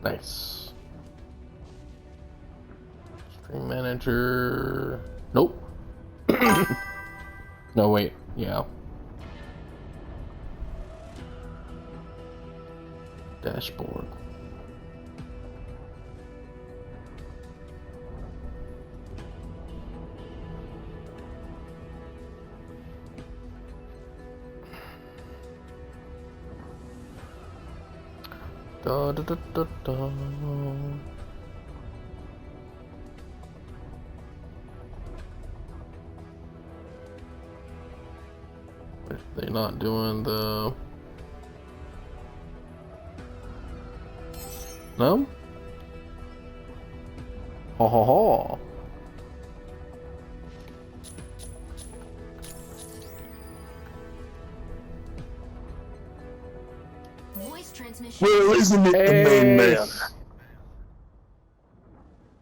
Nice. Stream manager. Nope. No, wait. Yeah. Dashboard. Da, da, da, da, da. They're not doing the... No? Ha ha ha. Voice transmission. Well, isn't it the main man?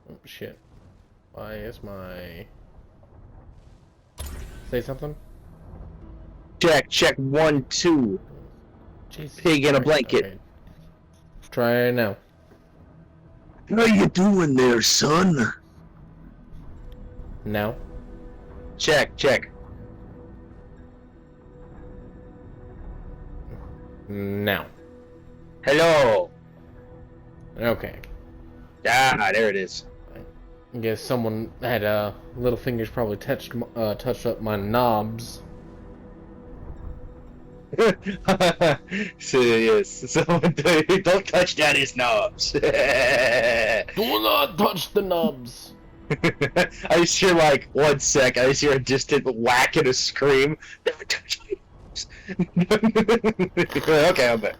Oh, shit. Why is my... Say something? Check, 1, 2. Jesus Pig in a Christ, blanket. okay. Try it now. How you doing there, son? Now? Check. Now. Hello. Okay. Ah, there it is. I guess someone had little fingers probably touched up my knobs. So yes, someone don't touch daddy's knobs. Do not touch the knobs. I just hear like 1 sec. I just hear a distant whack and a scream. Never touch my knobs. Okay, I'm back.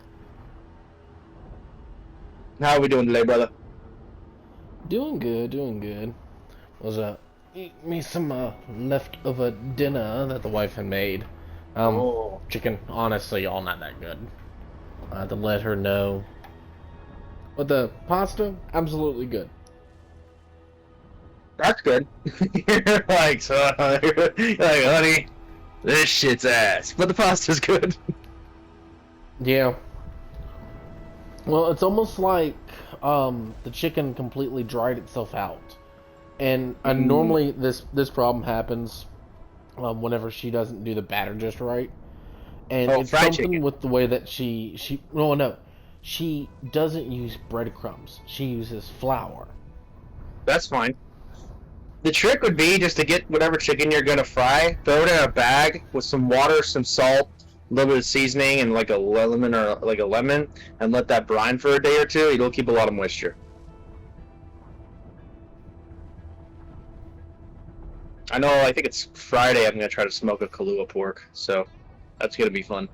How are we doing today, brother? Doing good. Was eat me some leftover dinner that the wife had made. Chicken, honestly, all not that good. I had to let her know. But the pasta, absolutely good. That's good. You're like, honey, this shit's ass. But the pasta's good. Yeah. Well, it's almost like the chicken completely dried itself out. And normally this problem happens whenever she doesn't do the batter just right. And it's something chicken. with the way that she doesn't use breadcrumbs. She uses flour. That's fine. The trick would be just to get whatever chicken you're gonna fry, throw it in a bag with some water, some salt, a little bit of seasoning, and like a lemon and let that brine for a day or two. It'll keep a lot of moisture. I think it's Friday. I'm gonna try to smoke a Kahlua pork, so that's gonna be fun.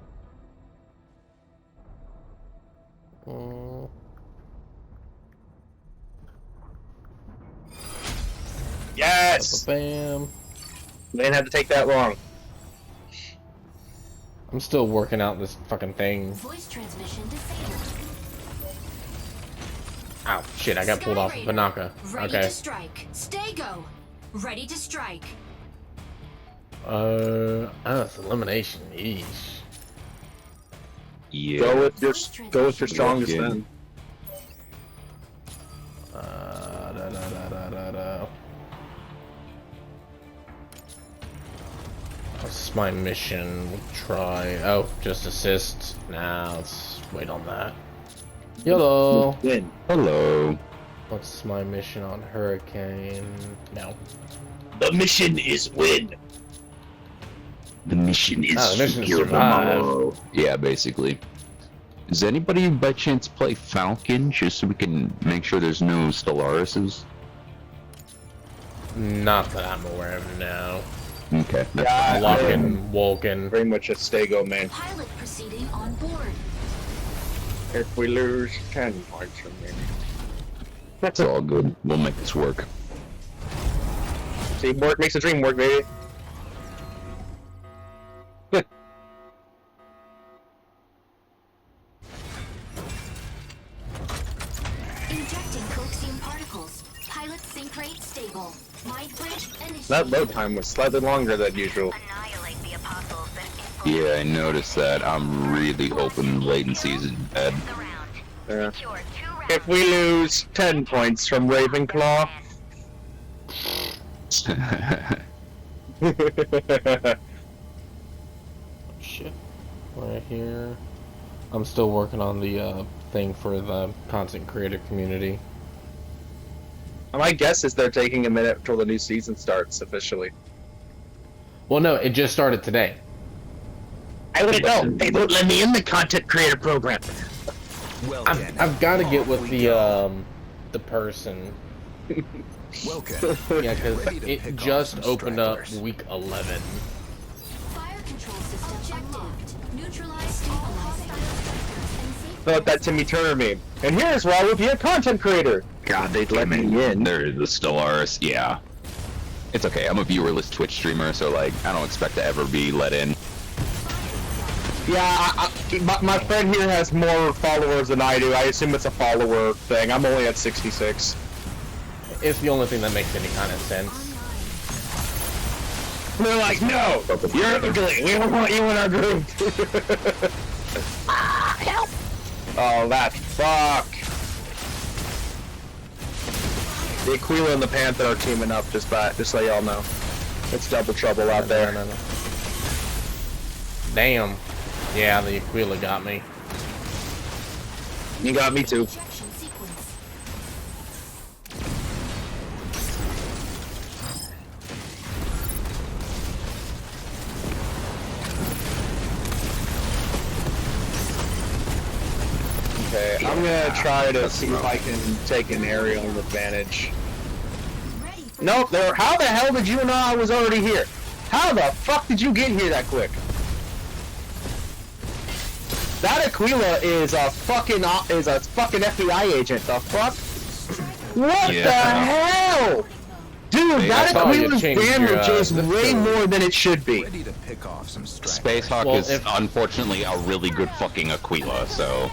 Yes! Bam. They didn't have to take that long. I'm still working out this fucking thing. Voice transmission disabled. Ow, shit, I got pulled off of Pinaka. Ready Okay. to strike. Stay go. Ready to strike. It's elimination. Yeesh. Yeah. Go with your strongest Yeah. man. What's my mission? We'll try. Oh, just assist. Nah, let's wait on that. Hello. Win. Hello. What's my mission on Hurricane? No. The mission is win. The mission is the mission is secure survive. tomorrow. Yeah, basically. Does anybody by chance play Falcon, just so we can make sure there's no Stellaris's? Not that I'm aware of now. Okay, that's Yeah, fine. Lockin', Vulcan. Very much a stay-go man. Pilot proceeding on board. If we lose 10 points from me. That's all good. We'll make this work. Teamwork makes the dream work, baby. Injecting coaxium particles. Pilot sync rate stable. Mind bridge initiated. That load time was slightly longer than usual. Annihilate the apostles that Yeah, I noticed that. I'm really hoping latency is bad. the round. Yeah. Secure 2 rounds. if we lose 10 points from Ravenclaw. Shit. Right here. I'm still working on the thing for the content creator community. My guess is they're taking a minute until the new season starts officially. Well, no, it just started today. I wouldn't know. They won't let me in the content creator program. Well, I've got to get with the person. Welcome. Yeah, because it just opened up week 11. Fire control system objective. Neutralize stabilizing. Thought that Timmy Turner meme. And here's why we'd be a content creator. God, they'd let me in. They're the Stellaris, yeah. It's okay, I'm a viewerless Twitch streamer, so like, I don't expect to ever be let in. Yeah, my friend here has more followers than I do. I assume it's a follower thing. I'm only at 66. It's the only thing that makes any kind of sense. They're like, no, you're ugly. We don't want you in our group. Help! Oh, that fuck. The Aquila and the Panther are teaming up, just so y'all know. It's double trouble out there. No. Damn. Yeah, the Aquila got me. You got me too. Ejection sequence. Okay, I'm gonna try to see if I can take an aerial advantage. Ready for Nope, how the hell did you know I was already here? How the fuck did you get here that quick? That Aquila is a fucking FBI agent. The fuck? What the hell? Dude, that saw you Aquila's change your, damage is zip way code. more than it should be. Ready to pick off some stragglers. Space Hawk Well, is if- unfortunately a really good fucking Aquila, so...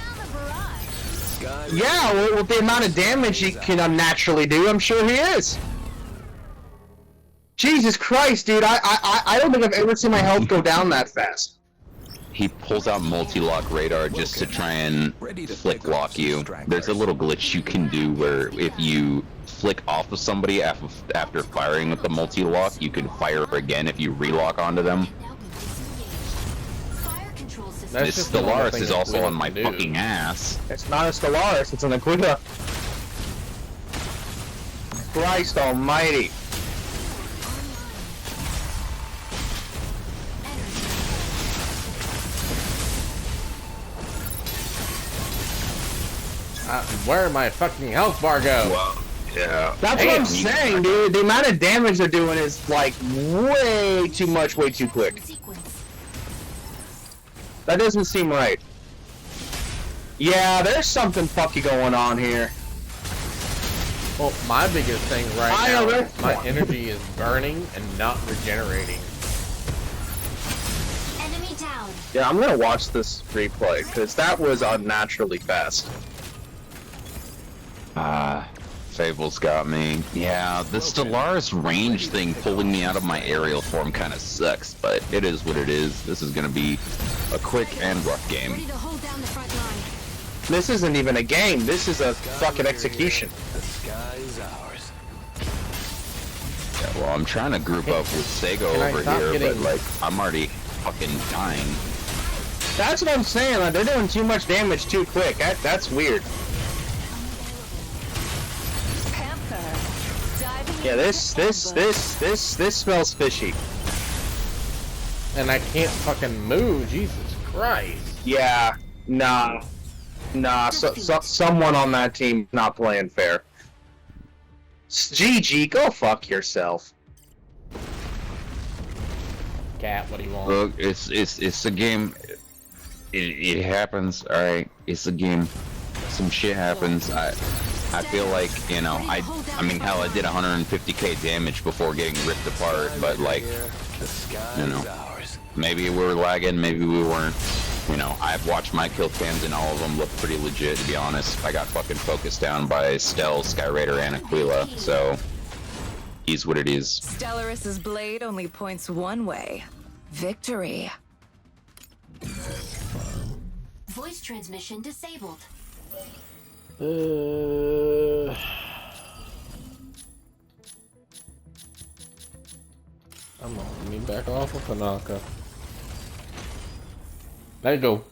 Sky Yeah, well, with the amount of damage he can unnaturally do, I'm sure he is. Jesus Christ, dude, I don't think I've ever seen my health go down that fast. He pulls out multi-lock radar just to try and flick lock you. There's a little glitch you can do where if you flick off of somebody after firing with the multi-lock, you can fire again if you relock onto them. now be disengaged. Fire control system. That's This just the only Stellaris thing is that also Aquila on my can do. fucking ass. It's not a Stellaris, it's an Aquila. Christ almighty. Where my fucking health bar go? Well, yeah. That's what I'm saying, dude. The amount of damage they're doing is like way too much, way too quick. Sequence. That doesn't seem right. Yeah, there's something fucky going on here. Well, my biggest thing right I now know is my energy is burning and not regenerating. Enemy down. Yeah, I'm gonna watch this replay because that was unnaturally fast. Fable's got me. Yeah, the Stellaris range thing pulling me out of my aerial form kind of sucks, but it is what it is. This is gonna be a quick and rough game. Ready to hold down the front line. This isn't even a game. This is a fucking execution. The sky is ours. Yeah, well, I'm trying to group up with Sego Can I over stop here, but getting- like, I'm already fucking dying. That's what I'm saying. Like, they're doing too much damage too quick. That's weird. Yeah, this smells fishy. And I can't fucking move, Jesus Christ. Yeah, nah. Someone on that team not playing fair. GG, go fuck yourself. Cat, what do you want? Look, it's a game. It happens. All right, it's a game. Some shit happens. I feel like, you know, I mean, hell, I did 150k damage before getting ripped apart, but like, The sky you know. is ours. maybe we were lagging, maybe we weren't. You know, I've watched my kill cams and all of them look pretty legit, to be honest. I got fucking focused down by Stell, Skyraider, and Aquila, so is what it is. Stellaris's blade only points one way. Victory. Voice transmission disabled. I'm gonna me back off of Pinaka. Let it go.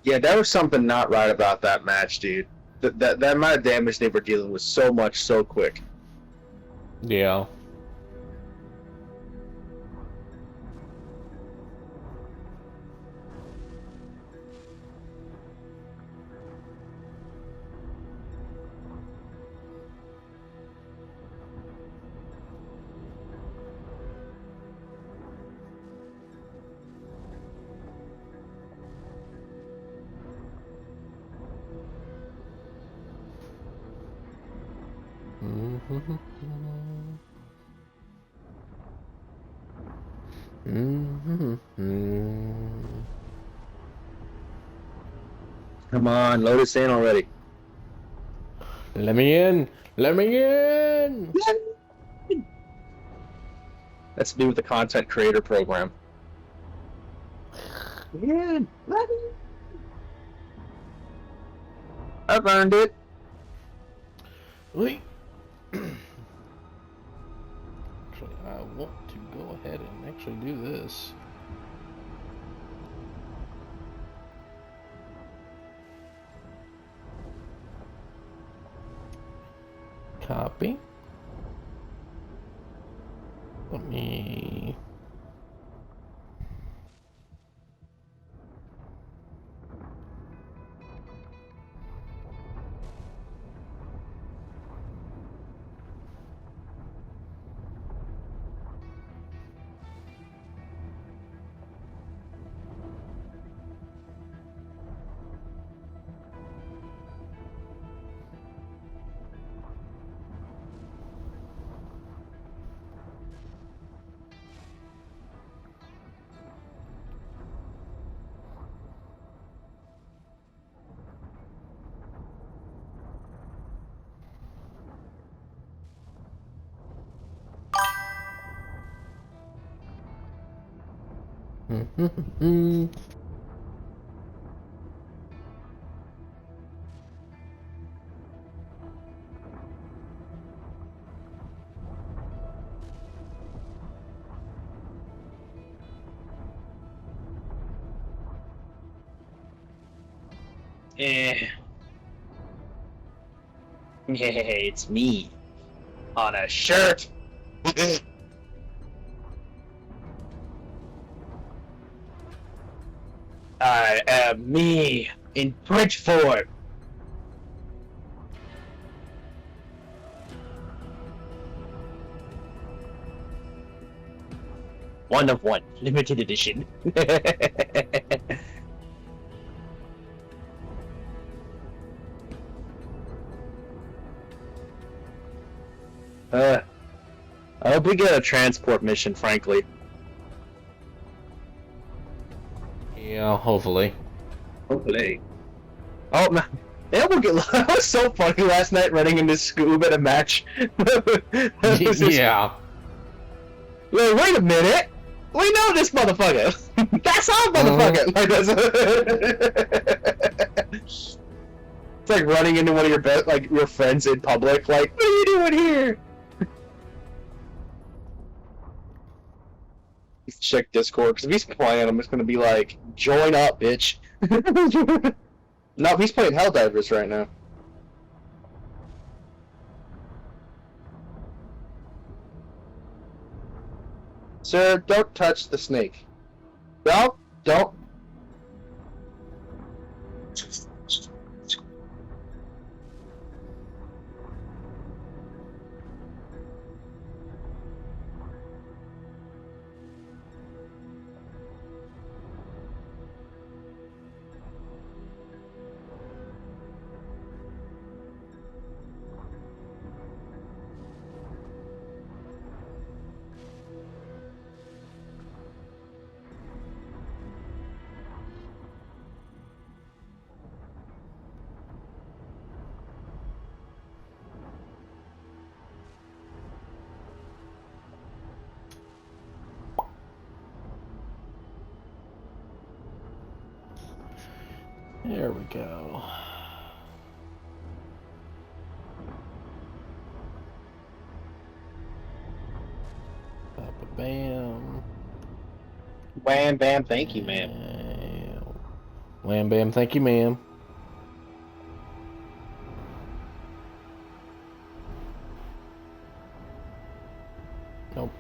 Yeah, there was something not right about that match, dude. That amount of damage they were dealing with so much, so quick. Yeah. Come on, load us in already. Let me in. Let me in. That's to do with the content creator program. Yeah, I've earned it. Wait. Actually, I want to go ahead and actually do this. Copy. Let me. Hey, it's me on a shirt. I am me in Bridgeport. One of one, limited edition. I hope we get a transport mission, frankly. Yeah, hopefully. Hopefully. Oh man, that would get. That was so funny last night running into Scoob at a match. Yeah. Wait a minute. We know this motherfucker. That's our motherfucker. Like, it's like running into one of your friends in public. Like, what are you doing here? Check Discord, because if he's playing, I'm just gonna be like, join up, bitch. No, he's playing Helldivers right now. Sir, don't touch the snake. No, don't. There we go. Bam. Wham bam, thank you, ma'am. Wham bam, thank you, ma'am. Nope.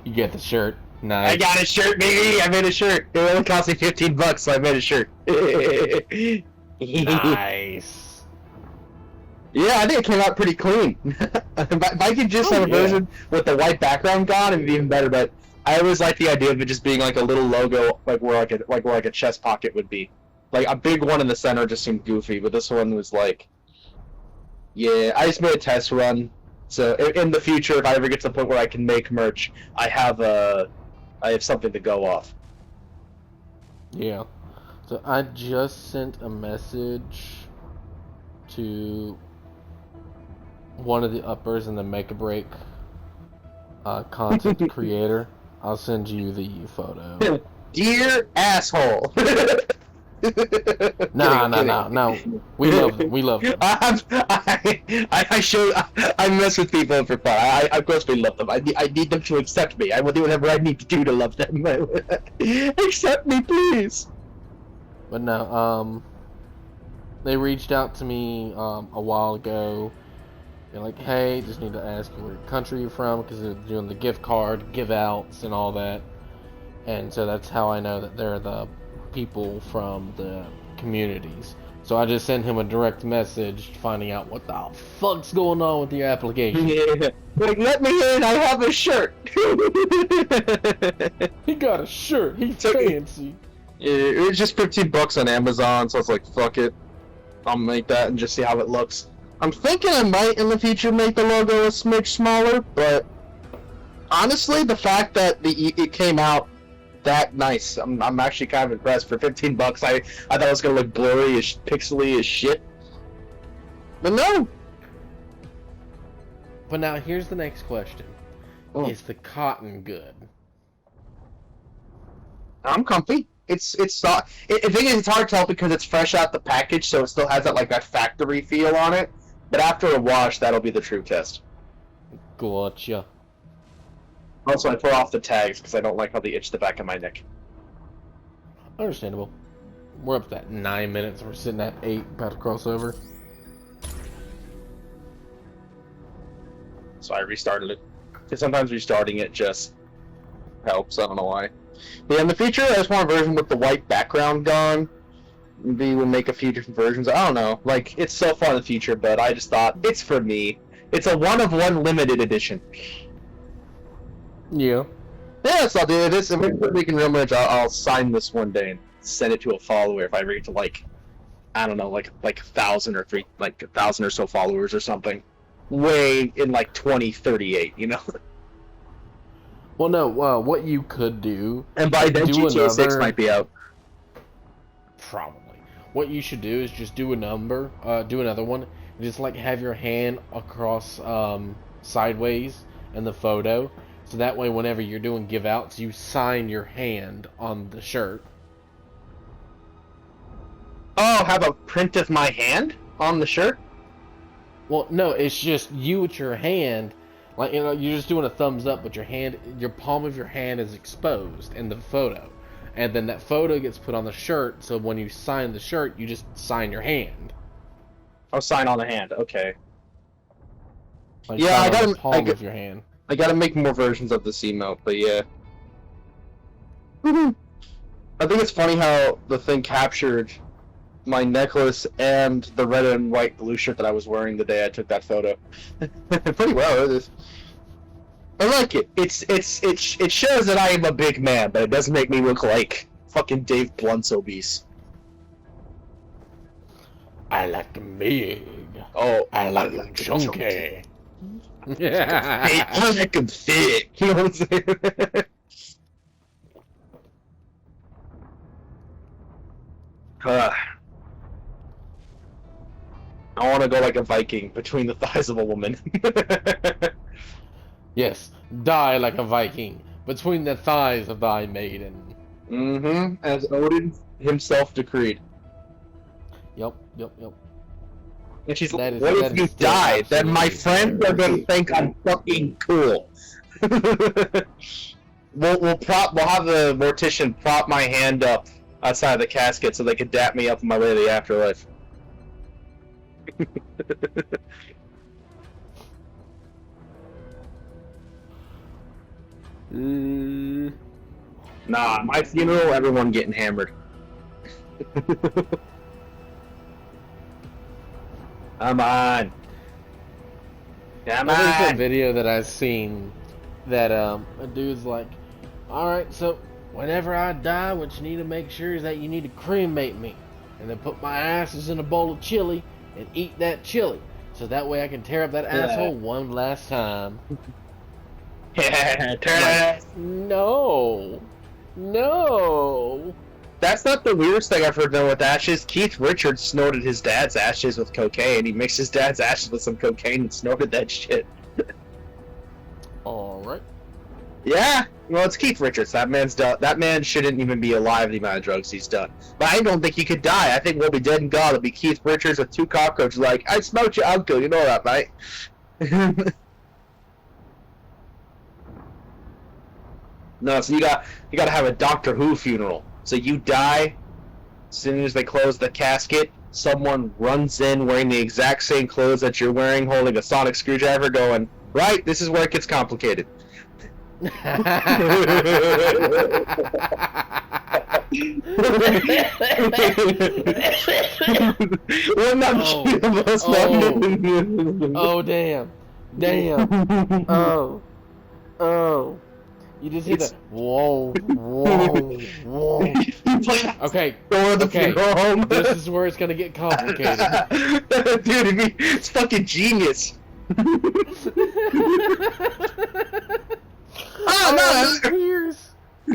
You get the shirt. Nice. I got a shirt, baby! I made a shirt! It only cost me $15, so I made a shirt. Nice. Yeah, I think it came out pretty clean. If I could just have a version with the white background gone, it'd be even better, but I always like the idea of it just being like a little logo, like where a chest pocket would be. Like, a big one in the center just seemed goofy, but this one was like... Yeah, I just made a test run. So in the future, if I ever get to the point where I can make merch, I have something to go off. Yeah. So I just sent a message to one of the uppers in the Make a Break content creator. I'll send you the photo. Dear asshole. No. We love them. We love them. I mess with people for fun. Of course we love them. I need them to accept me. I will do whatever I need to do to love them. Accept me, please. But no, they reached out to me a while ago. They're like, hey, just need to ask you where country you're from, because they're doing the gift card, give outs, and all that. And so that's how I know that they're the people from the communities. So I just sent him a direct message finding out what the fuck's going on with your application. Yeah. Like, let me in, I have a shirt. He got a shirt, he's fancy. Yeah, it was just $15 on Amazon, so I was like, fuck it. I'll make that and just see how it looks. I'm thinking I might in the future make the logo a smidge smaller, but honestly, the fact that it came out that nice, I'm actually kind of impressed. For $15, I thought it was gonna look blurry, pixely as shit. But no. But now here's the next question: is the cotton good? I'm comfy. It's not. I think it's hard to tell because it's fresh out the package, so it still has that factory feel on it. But after a wash, that'll be the true test. Gotcha. Also, I tore off the tags because I don't like how they itch the back of my neck. Understandable. We're up to that 9 minutes. We're sitting at 8, about to cross over. So I restarted it. Because sometimes restarting it just helps. I don't know why. But yeah, in the future, I just want a version with the white background gone. Maybe we'll make a few different versions. I don't know. Like, it's so far in the future, but I just thought, it's for me. It's a one-of-one limited edition. Yeah. Yeah, so I'll do this, and we can remember. I'll sign this one day and send it to a follower if I reach to I don't know, like 1,000 or 1,000 or so followers or something. Way in 2038, you know. Well, no. What you could do, And by then, GTA 6 might be out. Probably. What you should do is just do another one, and just have your hand across sideways in the photo. So that way, whenever you're doing give outs, you sign your hand on the shirt. Oh, have a print of my hand on the shirt? Well, no, it's just you with your hand. You're just doing a thumbs up, but your palm of your hand is exposed in the photo. And then that photo gets put on the shirt, so when you sign the shirt, you just sign your hand. Oh, sign on the hand, okay. Yeah, I got the palm of your hand. I gotta make more versions of this emote, but yeah. I think it's funny how the thing captured my necklace and the red and white blue shirt that I was wearing the day I took that photo. Pretty well, it is. I like it. It shows that I am a big man, but it doesn't make me look like fucking Dave Blunt's obese. I like them big. Oh, I like them chunky. Hey, I make him thick. You know what I'm saying? I want to go like a Viking between the thighs of a woman. Yes, die like a Viking between the thighs of thy maiden. Mm-hmm. As Odin himself decreed. Yep, yep, yep. And she's That like, is- what that if is you still die? Then my absolutely friends are gonna think I'm fucking cool. we'll have the mortician prop my hand up outside the casket so they can dap me up on my way to the afterlife. Nah, my funeral, everyone getting hammered. Come on. Come There's a on. video that I've seen that a dude's like, alright, so whenever I die, what you need to make sure is that you need to cremate me. And then put my ashes in a bowl of chili and eat that chili. So that way I can tear up that asshole one last time. Yeah, turn it. No. No. That's not the weirdest thing I've heard though with ashes. Keith Richards snorted his dad's ashes with cocaine. He mixed his dad's ashes with some cocaine and snorted that shit. Alright. Yeah, well, it's Keith Richards. That man's done. That man shouldn't even be alive. The amount of drugs he's done. But I don't think he could die. I think we'll be dead and gone. It'll be Keith Richards with two cockroaches. Like, I smoked your uncle. You know that, mate? No, so you got to have a Doctor Who funeral. So you die. As soon as they close the casket, someone runs in wearing the exact same clothes that you're wearing, holding a sonic screwdriver, going, "Right, this is where it gets complicated." Well, Oh damn. Damn. Oh. You just hear that. Whoa. Whoa. Okay. Okay. This is where it's gonna get complicated. Dude, it's fucking genius. Oh no! Tears. I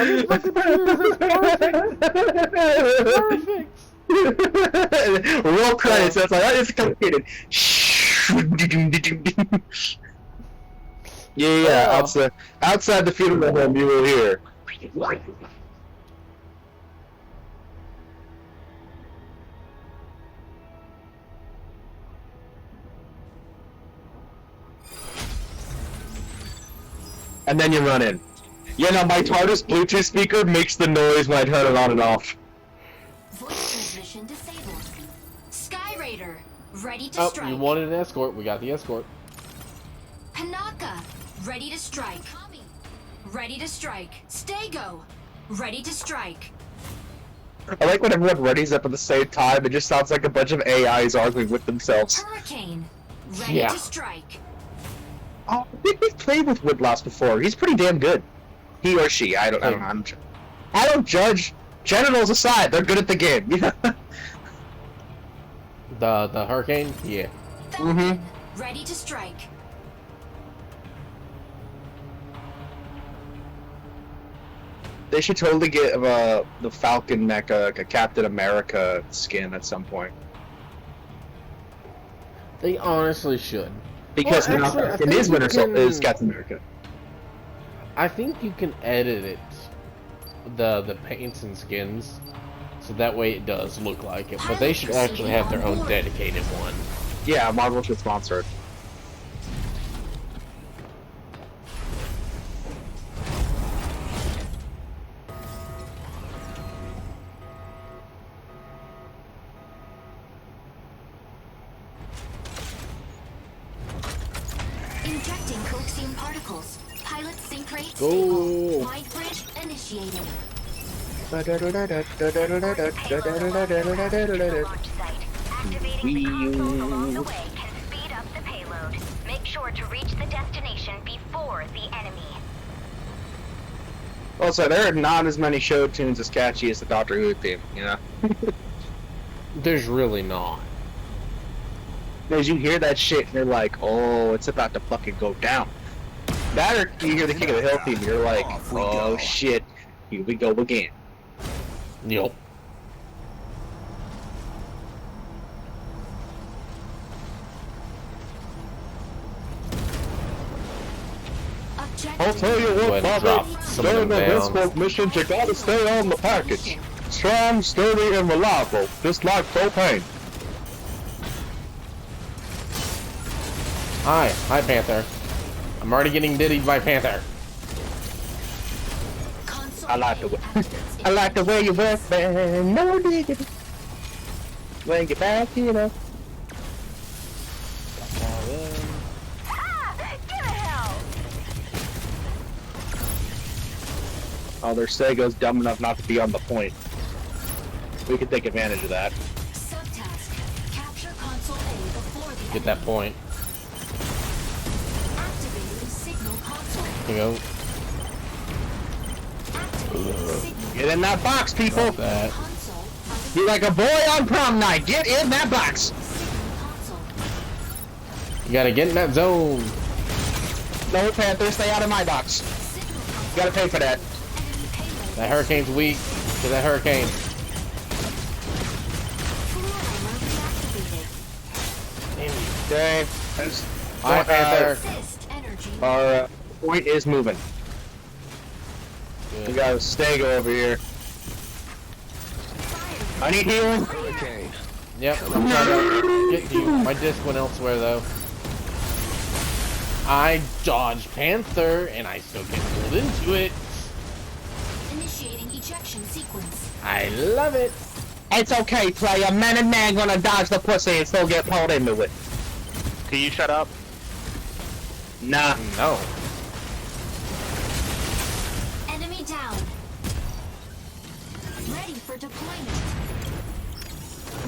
mean, fucking tears. That's perfect. Roll credits. That's like, it's complicated. Yeah. Outside the funeral home, you will hear. And then you run in. Yeah, no, my TARDIS Bluetooth speaker makes the noise when I turn it on and off. Voice transmission disabled. Sky Raider, ready to Oh, strike. you wanted an escort. We got the escort. Pinaka, ready to strike. Ready to strike. Stego, ready to strike. I like when everyone readies up at the same time. It just sounds like a bunch of AIs arguing with themselves. Hurricane, ready Yeah. to strike. Oh, we've played with Woodlouse before. He's pretty damn good. He or she. I don't know. I don't judge. Genitals aside, they're good at the game. The hurricane? Yeah. Falcon, ready to strike. They should totally get the Falcon mecha, like a Captain America skin at some point. They honestly should. Because Well, now actually, I Falcon think is you Winter can- is Captain America. I think you can edit it, the paints and skins, so that way it does look like it. But they should actually have their own dedicated one. Yeah, Marvel should sponsor it. Injecting coaxium particles. Pilot sync rate Go. stable. Mind bridge initiated. Activating the console along the way can speed up the payload. Make sure to reach the destination before the enemy. Also, there are not as many show tunes as catchy as the Doctor Who theme, you know? There's really not. As you hear that shit, and you're like, oh, it's about to fucking go down. That or you hear the King of the Hill theme, and you're like, Off we oh go. shit, here we go again. Yup. Objective tell you Go ahead and drop some of them down. missions, you gotta stay on the package. Strong, sturdy, and reliable, just like propane. Hi Panther. I'm already getting diddied by Panther. console I like the way, activates I like the way you work, man. No diggity. When you back, you know. Ah! Give it hell! Oh, their Sego's dumb enough not to be on the point. We could take advantage of that. subtask. Capture console A before the Get that point. activating signal console. Here you go. Activating signal Get in that box, people! Drop that. console. Be like a boy on prom night. Get in that box! Signal console. You gotta get in that zone. No, Panther, stay out of my box. Signal console. You gotta pay for that. Enemy payload. That hurricane's weak to that hurricane. Full armor reactivated. Okay. Hi Panther. Assist energy. Our point is moving. We Good. got a Stego over here. Fire. I need healing. Hurricane. Yep, I'm trying to get you. My disc went elsewhere though. I dodged Panther and I still get pulled into it. Initiating ejection sequence. I love it. It's okay, player. Man and man gonna dodge the pussy and still get pulled into it. Can you shut up? Nah. No. Enemy down. Ready for deployment.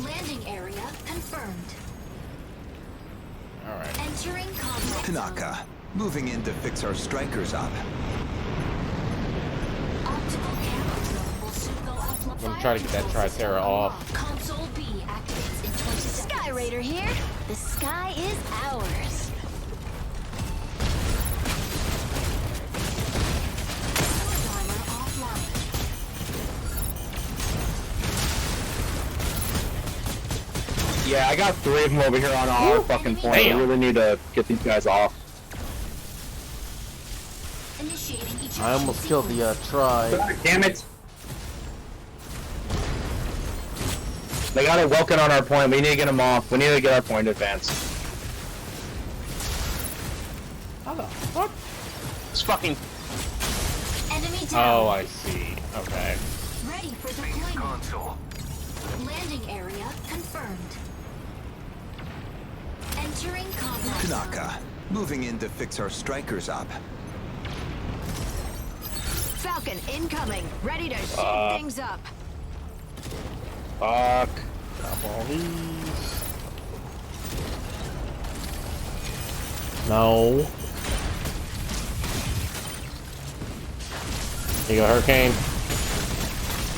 Landing area confirmed. Alright. Entering combat Pinaka. zone. Moving in to fix our strikers up. Optical camo drone will soon go offline. I'm gonna try to get that Tricera off. Console B activates in 20 seconds. Sky Raider here. The sky is ours. Sword armor offline. Yeah, I got 3 of them over here on our fucking point. Damn. We really need to get these guys off. Initiating ejection I almost killed the Tri. God damn it! They got it Welkin on our point. We need to get them off. We need to get our point advanced. How the fuck? It's fucking. Enemy down. Oh, I see. Okay. Ready for deployment. Console. Landing area confirmed. Entering combat zone. Pinaka. Moving in to fix our strikers up. Falcon incoming. Ready to shoot things up. Fuck. Drop all these. No. Here you go, Hurricane.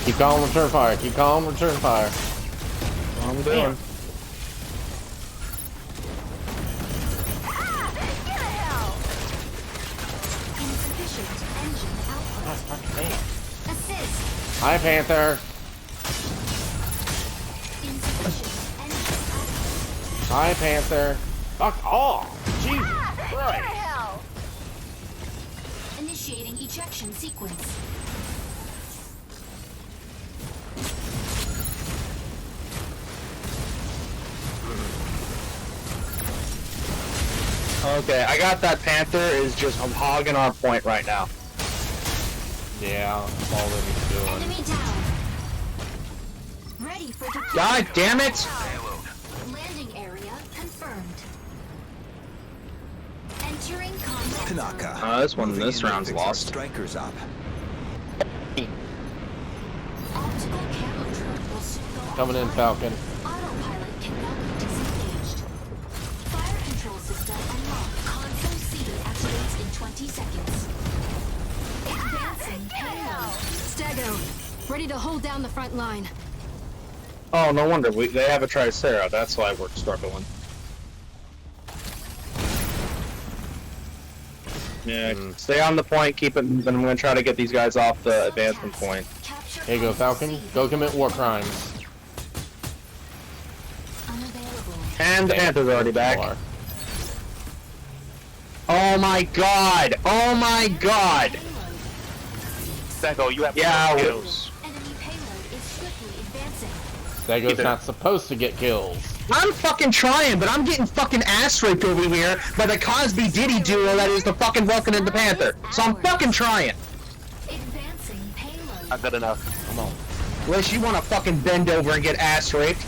Keep calm, return fire. Keep calm, return fire. What are we doing? Ah! Give it hell! Insufficient engine output. Assist. Hi, Panther. Insufficient engine output. Hi, Panther. Fuck off. Jesus Ah! Give it Christ. hell! Initiating ejection sequence. Okay, I got that Panther is just hogging our point right now. Yeah, that's all that he's doing. Enemy down. Ready for deployment. God damn it! Landing area confirmed. Entering combat zone. Pinaka. This Moving in to round's fix our lost. strikers up. Optical camo drone will soon go Coming in, offline. Falcon. Autopilot cannot be disengaged. Fire control system unlocked. Console C activates in 20 seconds. Advancing payload. Stego, ready to hold down the front line. Oh, no wonder. They have a Tricera. That's why we're struggling. Yeah, stay on the point, keep it moving. I'm gonna try to get these guys off the advancement point. Here you go, Falcon. Go commit war crimes. Unavailable. And the Panther's already back. Oh my god! Oh my god! Sego, you have Yeah, kills. Enemy payload is swiftly advancing. Dago's not supposed to get kills. I'm fucking trying, but I'm getting fucking ass raped over here by the Cosby Diddy duo that is the fucking Vulcan and the Panther. So I'm fucking trying. Advancing payload. Not good enough. Come on. Unless you want to fucking bend over and get ass raped.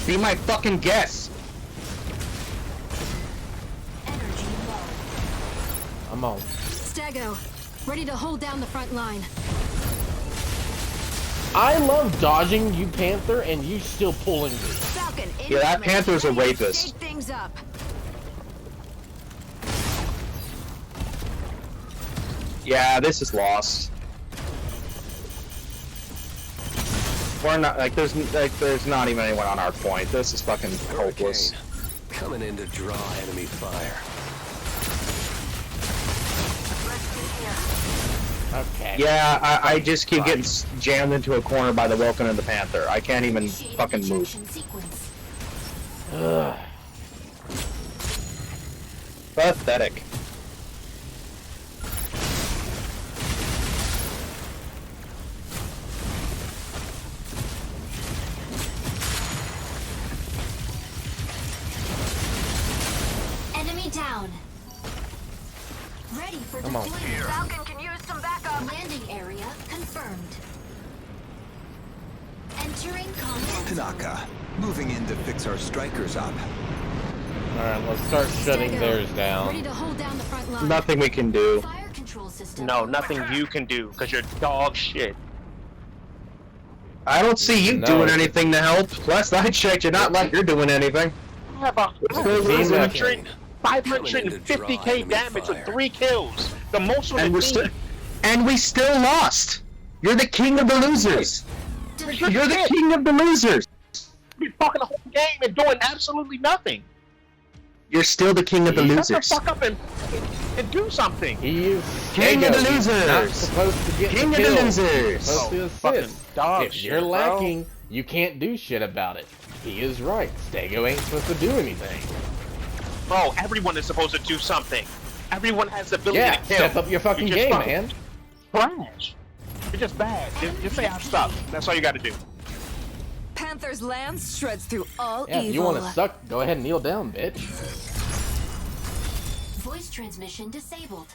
Be my fucking guess. Energy low. I'm on. Stago, ready to hold down the front line. I love dodging you, Panther, and you still pulling me. Falcon, Yeah, that incoming. Panther's a Ready to rapist. shake things up. Yeah, this is lost. We're not there's not even anyone on our point. This is fucking hopeless. Coming in to draw enemy fire. Okay. Yeah, I just keep getting jammed into a corner by the Vulcan and the Panther. I can't even Initiating fucking move. ejection sequence. Ugh. Pathetic. Enemy down. Ready for Come on. deployment. Falcon can use some backup. Landing area confirmed. Entering combat zone. Pinaka, moving in to fix our strikers up. Alright, let's start shutting Stago, theirs ready down. to hold down the front line. Nothing we can do. Fire control system. No, nothing you can do, because you're dog shit. I don't see you No. doing anything to help. Last I checked, you're not like you're doing anything. I have a Team effort. 550k damage with 3 kills. The most on And the team. we still lost. You're the king of the losers. Defeat. You're the king of the losers. You're talking the whole game and doing absolutely nothing. You're still the king of the Shut the losers. fuck up and do something. He is King of the Dago. He's not losers. supposed to get King the of the kills. losers. He's supposed to Fucking assist. dog If shit, you're bro. lacking, you can't do shit about it. He is right. Stego ain't supposed to do anything. Bro, everyone is supposed to do something. Everyone has the ability Yeah, to kill. step up your fucking You just game, fucking man. Trash. You're just bad. Just say I suck. That's all you gotta do. Panther's lance shreds through all Yeah, if evil. you want to suck, go ahead and kneel down, bitch. Voice transmission disabled.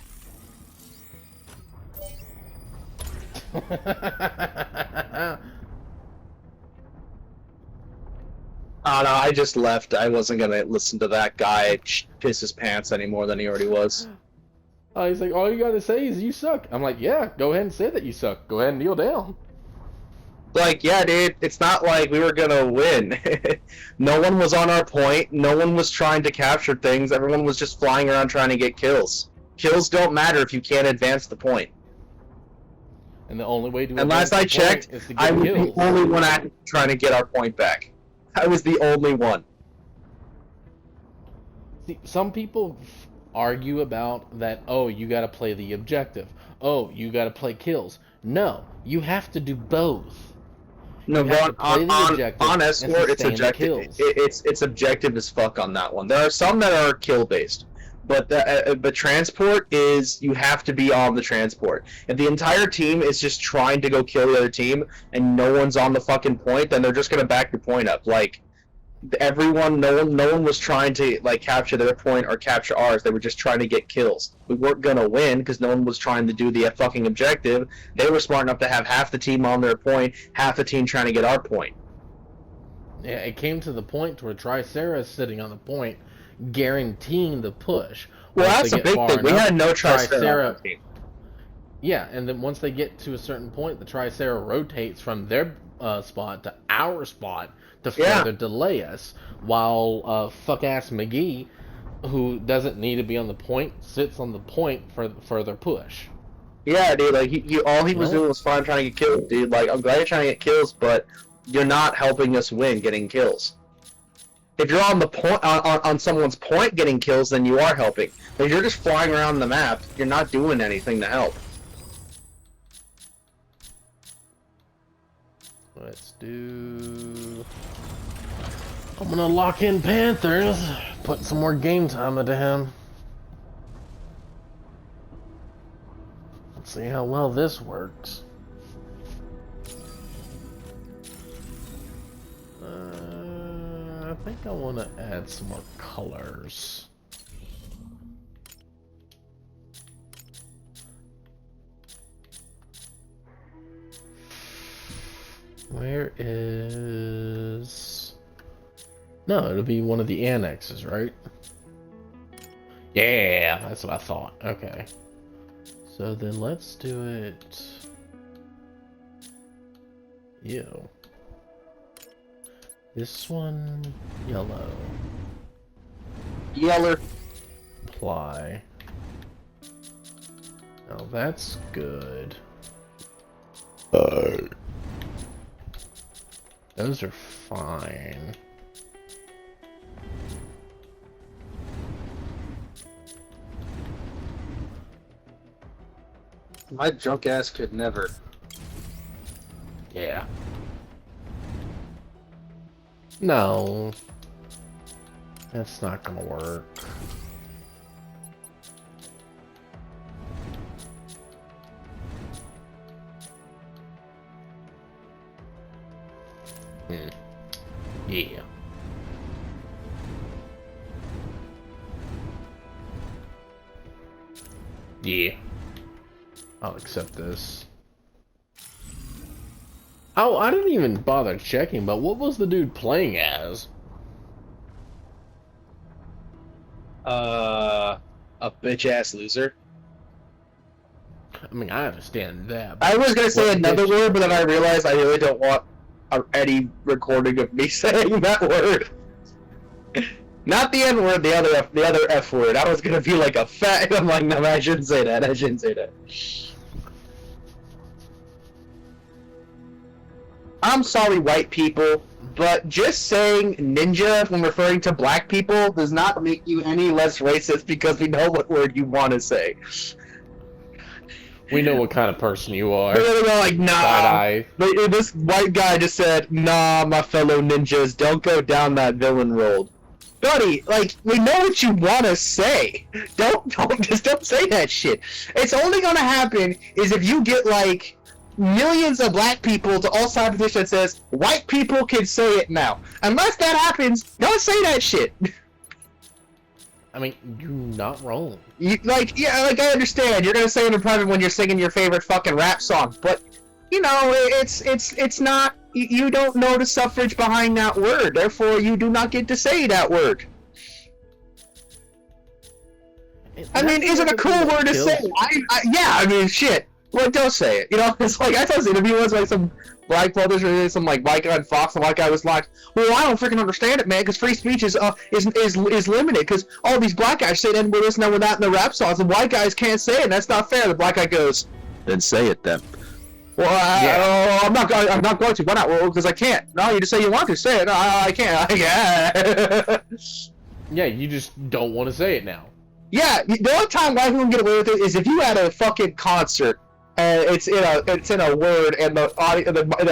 Oh no, I just left. I wasn't gonna listen to that guy piss his pants any more than he already was. He's like, all you gotta say is you suck. I'm like, yeah, go ahead and say that you suck. Go ahead and kneel down. Like, yeah, dude, it's not like we were gonna win. No one was on our point. No one was trying to capture things. Everyone was just flying around trying to get kills. Kills don't matter if you can't advance the point. And the only way to And last I advance the point checked, is to I get was kills. the only one actually trying to get our point back. I was the only one. See, some people argue about that, oh, you gotta play the objective. Oh, you gotta play kills. No, you have to do both. No, You have to play the on objective honest, and or it's sustain the objective. kills. It's objective as fuck on that one. There are some that are kill based, but but transport is you have to be on the transport. If the entire team is just trying to go kill the other team and no one's on the fucking point, then they're just gonna back your point up. Like everyone, no one was trying to like capture their point or capture ours. They were just trying to get kills. We weren't gonna win because no one was trying to do the fucking objective. They were smart enough to have half the team on their point, half the team trying to get our point. Yeah, it came to the point where Tricera is sitting on the point, guaranteeing the push. Well, Once that's they a get big far thing. We enough, had no Tricera on our team. Yeah, and then once they get to a certain point, the Tricera rotates from their spot to our spot to further delay us, while fuck-ass McGee, who doesn't need to be on the point, sits on the point for further push. Yeah, dude, like, all he was No. doing was fine trying to get kills, dude. Like, I'm glad you're trying to get kills, but you're not helping us win getting kills. If you're on the point on someone's point getting kills, then you are helping. If you're just flying around the map, you're not doing anything to help. Let's do... I'm gonna lock in Panthers. Put some more game time into him. Let's see how well this works. I think I want to add some more colors. Where is... No, it'll be one of the annexes, right? Yeah, that's what I thought. Okay. So then let's do it... Ew. This one, yellow. Yeller. Apply. Now that's good. Those are fine. My drunk ass could never. Yeah. No. That's not gonna work. Yeah. Yeah. I'll accept this. Oh, I didn't even bother checking, but what was the dude playing as? A bitch-ass loser. I mean, I understand that. I was gonna say another bitch? word, but then I realized I really don't want any recording of me saying that word. Not the N word, the other F word. I was gonna be like a fat. I'm like, no, I shouldn't say that. I shouldn't say that. I'm sorry, white people, but just saying ninja when referring to black people does not make you any less racist because we know what word you want to say. We know what kind of person you are. They're like, nah. Side-eye. But this white guy just said, nah, my fellow ninjas, don't go down that villain road. Buddy, like, we know what you want to say. Don't say that shit. It's only gonna happen is if you get, like, millions of black people to all sign a petition that says, white people can say it now. Unless that happens, don't say that shit. I mean, you're not wrong. I understand. You're gonna say it in private when you're singing your favorite fucking rap song, but, you know, it's not... You don't know the suffrage behind that word, therefore you do not get to say that word. I mean, is it a cool word to say? Yeah, I mean, shit. Well, don't say it. You know, it's like, I saw this interview once, like, some black brothers or some, like, white guy on Fox, and the white guy was like, well, I don't freaking understand it, man, because free speech is limited, because all these black guys say that we're listening to that in the rap songs, and white guys can't say it, and that's not fair. The black guy goes, then say it, then. Well, I'm not going to. Why not? Well, because I can't. No, you just say you want to. Say it. No, I can't. Yeah, you just don't want to say it now. Yeah, the only time white people can get away with it is if you had a fucking concert and it's in a word and the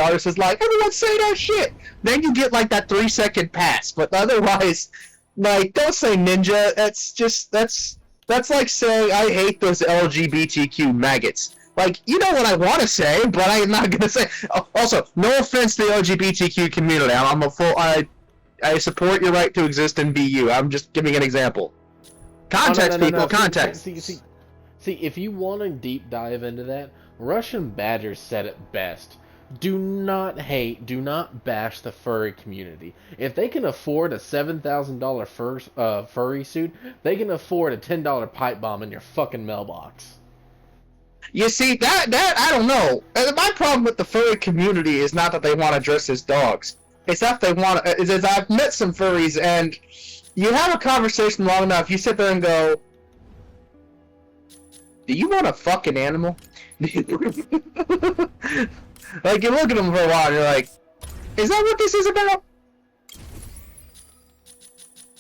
artist is like, everyone say that shit. Then you get like that 3-second pass. But otherwise, like, don't say ninja. That's like saying I hate those LGBTQ maggots. Like, you know what I want to say, but I'm not gonna say. Also, no offense to the LGBTQ community. I support your right to exist and be you. I'm just giving an example. Context, people, context. See, if you want to deep dive into that, Russian Badger said it best. Do not hate, do not bash the furry community. If they can afford a $7,000 furry suit, they can afford a $10 pipe bomb in your fucking mailbox. You see, that I don't know. My problem with the furry community is not that they want to dress as dogs. It's that they want to... Is I've met some furries, and you have a conversation long enough, you sit there and go, do you want a fucking animal? Like, you look at them for a while, and you're like, is that what this is about?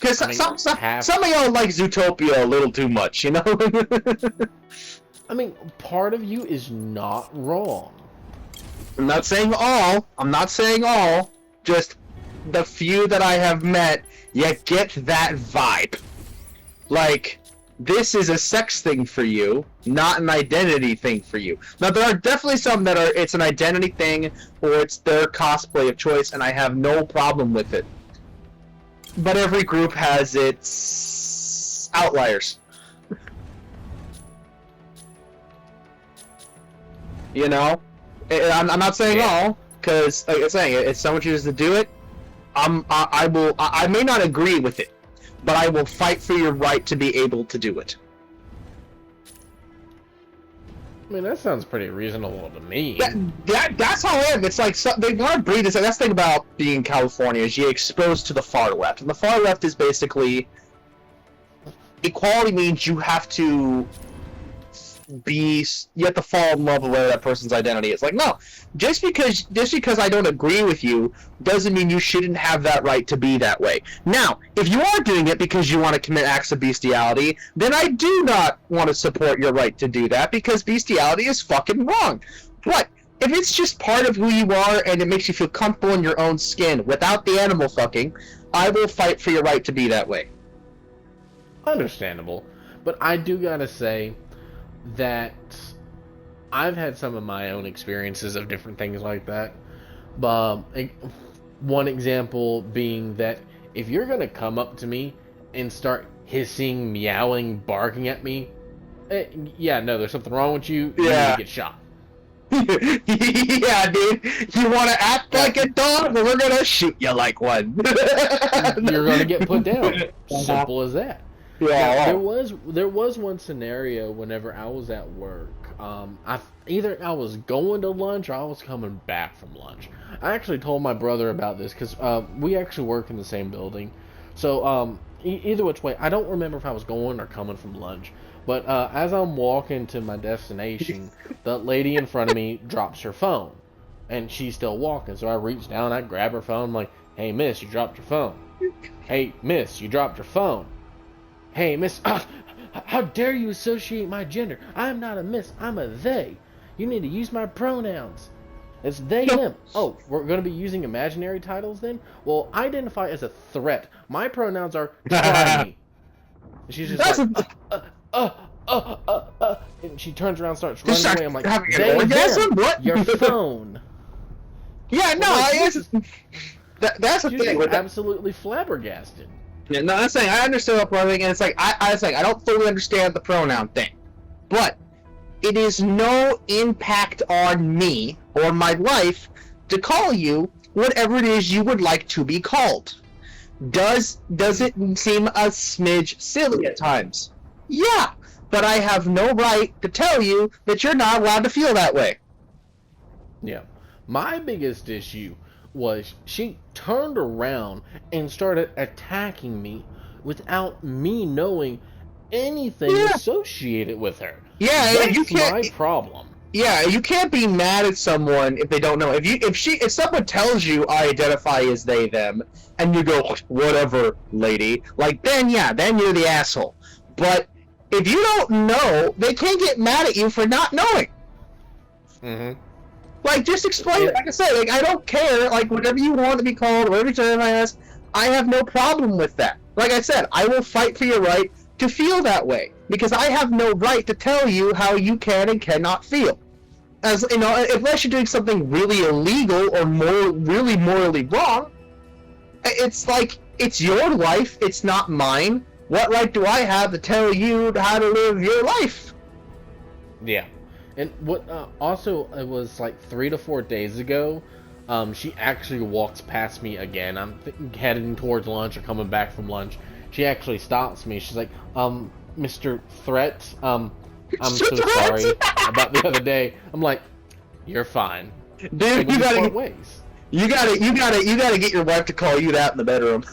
Because some of y'all like Zootopia a little too much, you know? I mean, part of you is not wrong. I'm not saying all. Just the few that I have met, you get that vibe. Like, this is a sex thing for you, not an identity thing for you. Now, there are definitely some that are, it's an identity thing, or it's their cosplay of choice, and I have no problem with it. But every group has its outliers. You know? I'm not saying all, because, like I'm saying, if someone chooses to do it, I may not agree with it, but I will fight for your right to be able to do it. I mean, that sounds pretty reasonable to me. That's how I am. It's like, they want to breed this. That's the thing about being in California, is you're exposed to the far left. And the far left is basically, equality means you have to fall in love with whatever that person's identity is. Like, no, just because I don't agree with you doesn't mean you shouldn't have that right to be that way. Now, if you are doing it because you want to commit acts of bestiality, then I do not want to support your right to do that, because bestiality is fucking wrong. But if it's just part of who you are and it makes you feel comfortable in your own skin without the animal fucking, I will fight for your right to be that way. Understandable. But I do gotta say that I've had some of my own experiences of different things like that. One example being that if you're gonna come up to me and start hissing, meowing, barking at me, yeah, no, there's something wrong with you. You need to get shot. Yeah, dude. You want to act like a dog, or we're gonna shoot you like one. You're gonna get put down. Simple as that. Yeah. Now, there was one scenario whenever I was at work. Either I was going to lunch or I was coming back from lunch. I actually told my brother about this because we actually work in the same building. So either which way, I don't remember if I was going or coming from lunch. But as I'm walking to my destination, the lady in front of me drops her phone, and she's still walking. So I reach down, I grab her phone, I'm like, "Hey, miss, you dropped your phone. Hey, miss, you dropped your phone. Hey, miss, how dare you associate my gender? I'm not a miss, I'm a they. You need to use my pronouns. It's they, them. Oh, we're going to be using imaginary titles then? Well, I identify as a threat. My pronouns are try me." And she's just and she turns around and starts running away. I'm like, they, them, what? Your phone. Yeah, no, that's the thing. Just absolutely flabbergasted. Yeah, no, I'm saying I understand the pronoun, and it's like I don't fully understand the pronoun thing, but it is no impact on me or my life to call you whatever it is you would like to be called. Does it seem a smidge silly at times? Yeah, but I have no right to tell you that you're not allowed to feel that way. Yeah, my biggest issue was she turned around and started attacking me without me knowing anything associated with her. Yeah, that's you can't, my problem. Yeah, you can't be mad at someone if they don't know. If someone tells you I identify as they them, and you go whatever, lady, like then you're the asshole. But if you don't know, they can't get mad at you for not knowing. Mm-hmm. Like, just explain it. Like I said, like, I don't care. Like, whatever you want to be called, whatever you identify as, I have no problem with that. Like I said, I will fight for your right to feel that way, because I have no right to tell you how you can and cannot feel. As you know, unless you're doing something really illegal or really morally wrong, it's like, it's your life, it's not mine. What right do I have to tell you how to live your life? Yeah. And what also, it was like 3 to 4 days ago, she actually walks past me again. I'm heading towards lunch or coming back from lunch. She actually stops me. She's like, Mr. Threat, I'm so sorry about the other day. I'm like, you're fine. Dude, you gotta get your wife to call you that in the bedroom.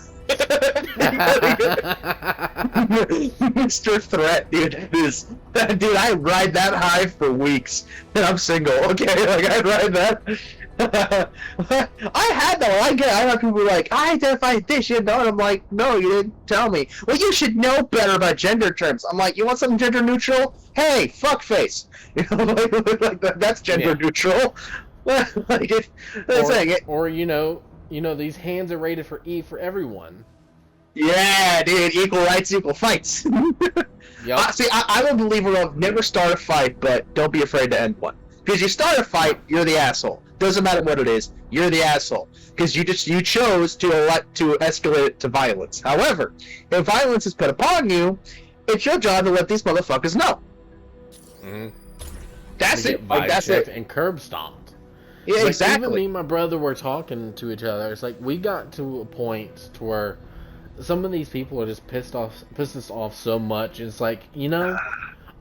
Mr. Threat, dude, I ride that high for weeks, and I'm single. Okay, like I ride that. I had that one. I know people were like, I identified this, you know, and I'm like, no, you didn't tell me. Well, you should know better about gender terms. I'm like, you want something gender neutral? Hey, fuckface. You know, like that's gender neutral. Like or you know, these hands are rated for E for everyone. Yeah, dude, equal rights, equal fights. Yep. See, I'm a believer of never start a fight, but don't be afraid to end one. Because you start a fight, you're the asshole. Doesn't matter what it is, you're the asshole. Because you chose to escalate it to violence. However, if violence is put upon you, it's your job to let these motherfuckers know. Mm-hmm. That's it. Like, that's it. And curb stomped. Yeah, like, exactly. Even me and my brother were talking to each other. It's like we got to a point to where some of these people are just pissed us off so much. It's like,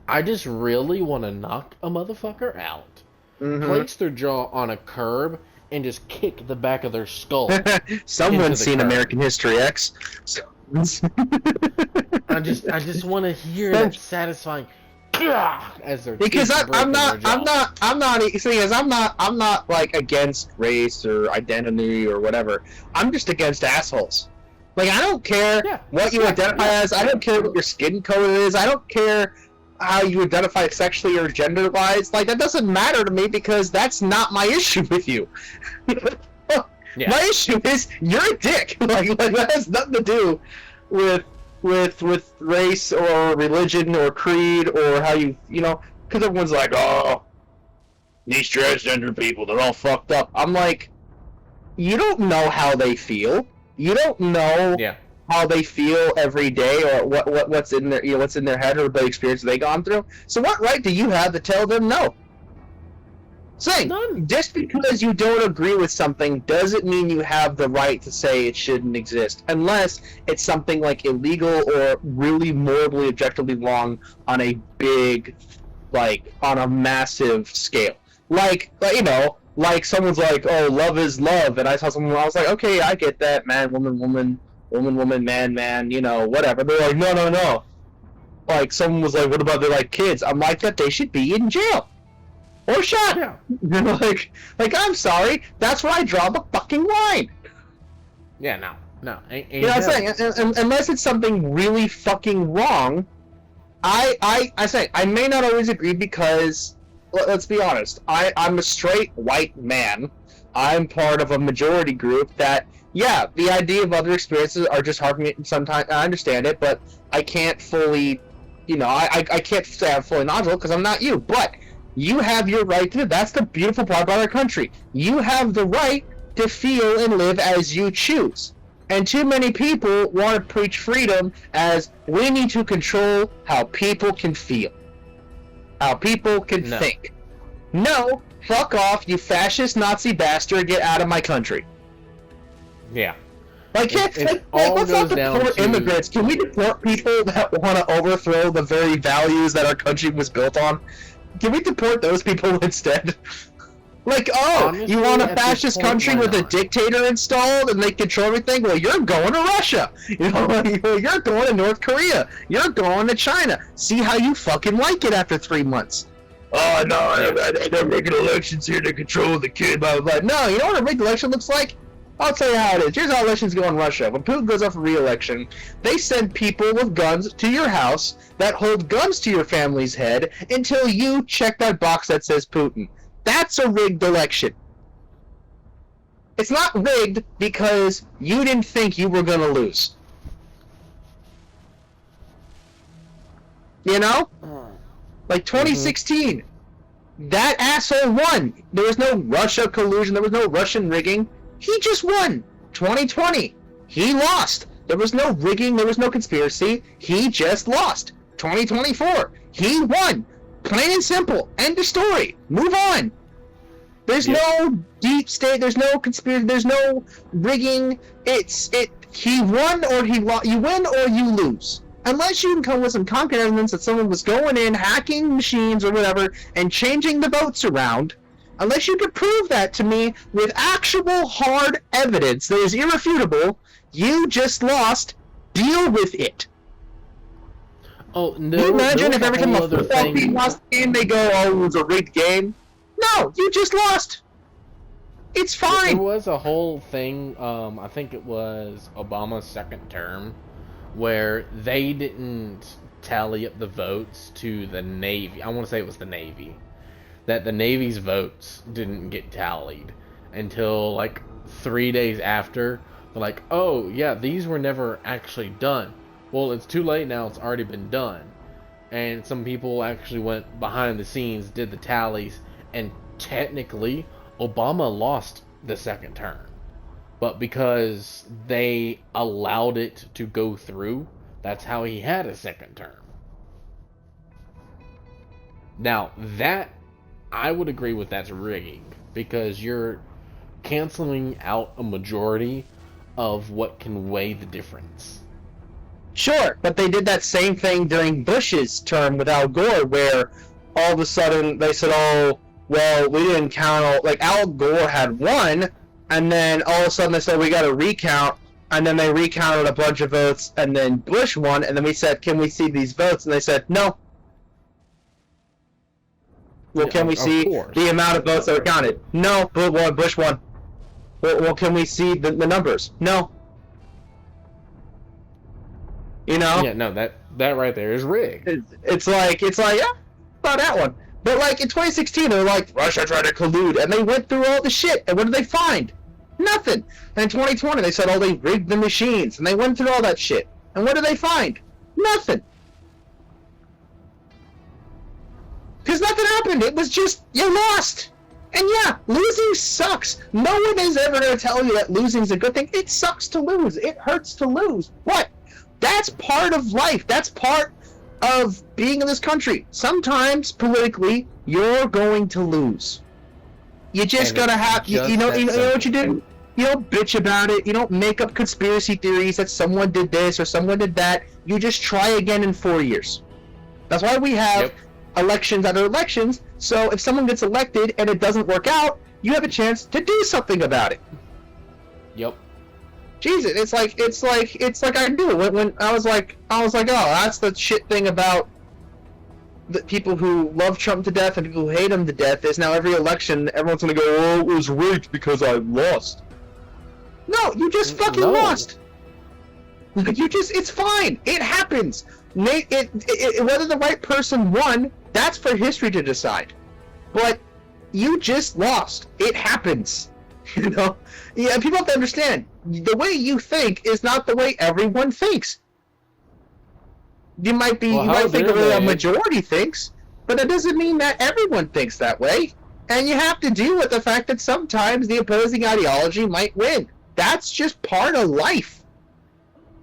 I just really want to knock a motherfucker out, place their jaw on a curb, and just kick the back of their skull. Someone's seen American History X. I just want to hear that satisfying as they're because I'm not like against race or identity or whatever. I'm just against assholes. Like, I don't care what you identify as. I don't care what your skin color is. I don't care how you identify sexually or gender-wise. Like, that doesn't matter to me because that's not my issue with you. My issue is you're a dick. Like that has nothing to do with race or religion or creed or how you know, because everyone's like, oh, these transgender people, they're all fucked up. I'm like, you don't know how they feel. You don't know how they feel every day or what's in their what's in their head or the experience they've gone through. So what right do you have to tell them no? None. Just because you don't agree with something doesn't mean you have the right to say it shouldn't exist, unless it's something like illegal or really morally, objectively wrong on a big, like, on a massive scale. Like someone's like, oh, love is love, and I saw someone, I was like, okay, I get that, man, woman, man, whatever. They're like, no. Like, someone was like, what about their, like, kids? I'm like, that they should be in jail. Or shot. Yeah. like, I'm sorry, that's where I draw the fucking line. Yeah, no. Ain't you know what I'm saying? Unless it's something really fucking wrong, I say, I may not always agree because, let's be honest, I'm a straight white man. I'm part of a majority group that, the idea of other experiences are just hard for me sometimes. I understand it, but I can't fully, I can't say I'm fully knowledgeable because I'm not you. But you have your right to. That's the beautiful part about our country. You have the right to feel and live as you choose. And too many people want to preach freedom as we need to control how people can feel. How people can think. No, fuck off, you fascist Nazi bastard, get out of my country. Yeah. Like, let's not deport immigrants. Can we deport people that want to overthrow the very values that our country was built on? Can we deport those people instead? Like, honestly, you want a fascist country with a dictator installed and they control everything? Well, you're going to Russia. You're going to North Korea. You're going to China. See how you fucking like it after 3 months. Oh, no, they're making elections here to control the kid. Blah, blah, blah. No, you know what a rigged election looks like? I'll tell you how it is. Here's how elections go in Russia. When Putin goes up for re-election, they send people with guns to your house that hold guns to your family's head until you check that box that says Putin. That's a rigged election. It's not rigged because you didn't think you were going to lose. You know? Like 2016. That asshole won. There was no Russia collusion. There was no Russian rigging. He just won. 2020. He lost. There was no rigging. There was no conspiracy. He just lost. 2024. He won. Plain and simple. End of story. Move on. There's no deep state. There's no conspiracy. There's no rigging. He won or he lost. You win or you lose. Unless you can come with some concrete evidence that someone was going in, hacking machines or whatever, and changing the votes around. Unless you can prove that to me with actual hard evidence that is irrefutable, you just lost. Deal with it. Oh, no. Can you imagine if every time a football team lost the game, they go, oh, it was a rigged game? No, you just lost. It's fine. There was a whole thing, I think it was Obama's second term, where they didn't tally up the votes to the Navy. I want to say it was the Navy. That the Navy's votes didn't get tallied until like 3 days after. They're like, oh yeah, these were never actually done. Well, it's too late now, it's already been done. And some people actually went behind the scenes, did the tallies, and technically Obama lost the second term. But because they allowed it to go through, that's how he had a second term. Now, that, I would agree with that's rigging, because you're canceling out a majority of what can weigh the difference. Sure, but they did that same thing during Bush's term with Al Gore, where all of a sudden they said, oh, well, we didn't count all, like, Al Gore had won, and then all of a sudden they said, we got to recount, and then they recounted a bunch of votes, and then Bush won, and then we said, can we see these votes? And they said, no. Well, Yeah, can we see the amount of votes that were counted? No, but Bush won. Well, can we see the numbers? No. You know? Yeah, no, that right there is rigged. It's like, yeah, about that one. But like in 2016, they're like, Russia tried to collude, and they went through all the shit, and what did they find? Nothing. And in 2020, they said, oh, they rigged the machines, and they went through all that shit. And what did they find? Nothing. Because nothing happened. It was just, you lost. And yeah, losing sucks. No one is ever going to tell you that losing's a good thing. It sucks to lose. It hurts to lose. What? That's part of life. That's part of being in this country. Sometimes, politically, you're going to lose. You just gotta have, you know what you do? You don't bitch about it. You don't make up conspiracy theories that someone did this or someone did that. You just try again in 4 years. That's why we have elections after elections. So if someone gets elected and it doesn't work out, you have a chance to do something about it. Yep. Jesus, it's like I knew when I was like, oh, that's the shit thing about the people who love Trump to death and people who hate him to death is now every election everyone's gonna go, oh, it was rigged because I lost. No, you just fucking lost. It's fine. It happens. Whether the right person won, that's for history to decide. But you just lost. It happens. You know? Yeah, people have to understand, the way you think is not the way everyone thinks. You might think the way a majority thinks, but that doesn't mean that everyone thinks that way. And you have to deal with the fact that sometimes the opposing ideology might win. That's just part of life.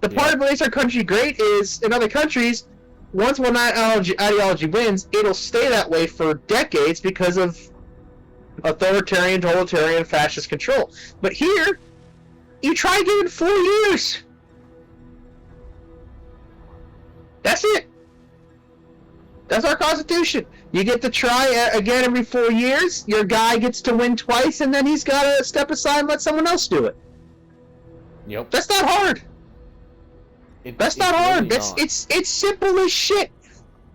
The part of what makes our country great is, in other countries, once one ideology wins, it'll stay that way for decades because of authoritarian, totalitarian, fascist control. But here, you try again in 4 years. That's it. That's our Constitution. You get to try again every 4 years, your guy gets to win twice, and then he's got to step aside and let someone else do it. Yep. That's not hard. That's not hard. Really It's simple as shit.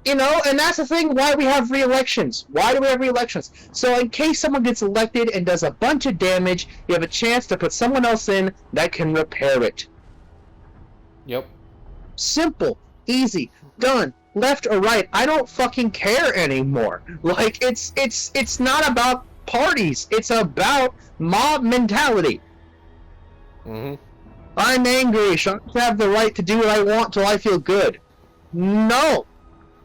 You know, and that's the thing why we have re-elections. Why do we have re-elections? So in case someone gets elected and does a bunch of damage, you have a chance to put someone else in that can repair it. Yep. Simple. Easy. Done. Left or right. I don't fucking care anymore. Like, it's not about parties. It's about mob mentality. Mm-hmm. I'm angry, so I have the right to do what I want till I feel good. No!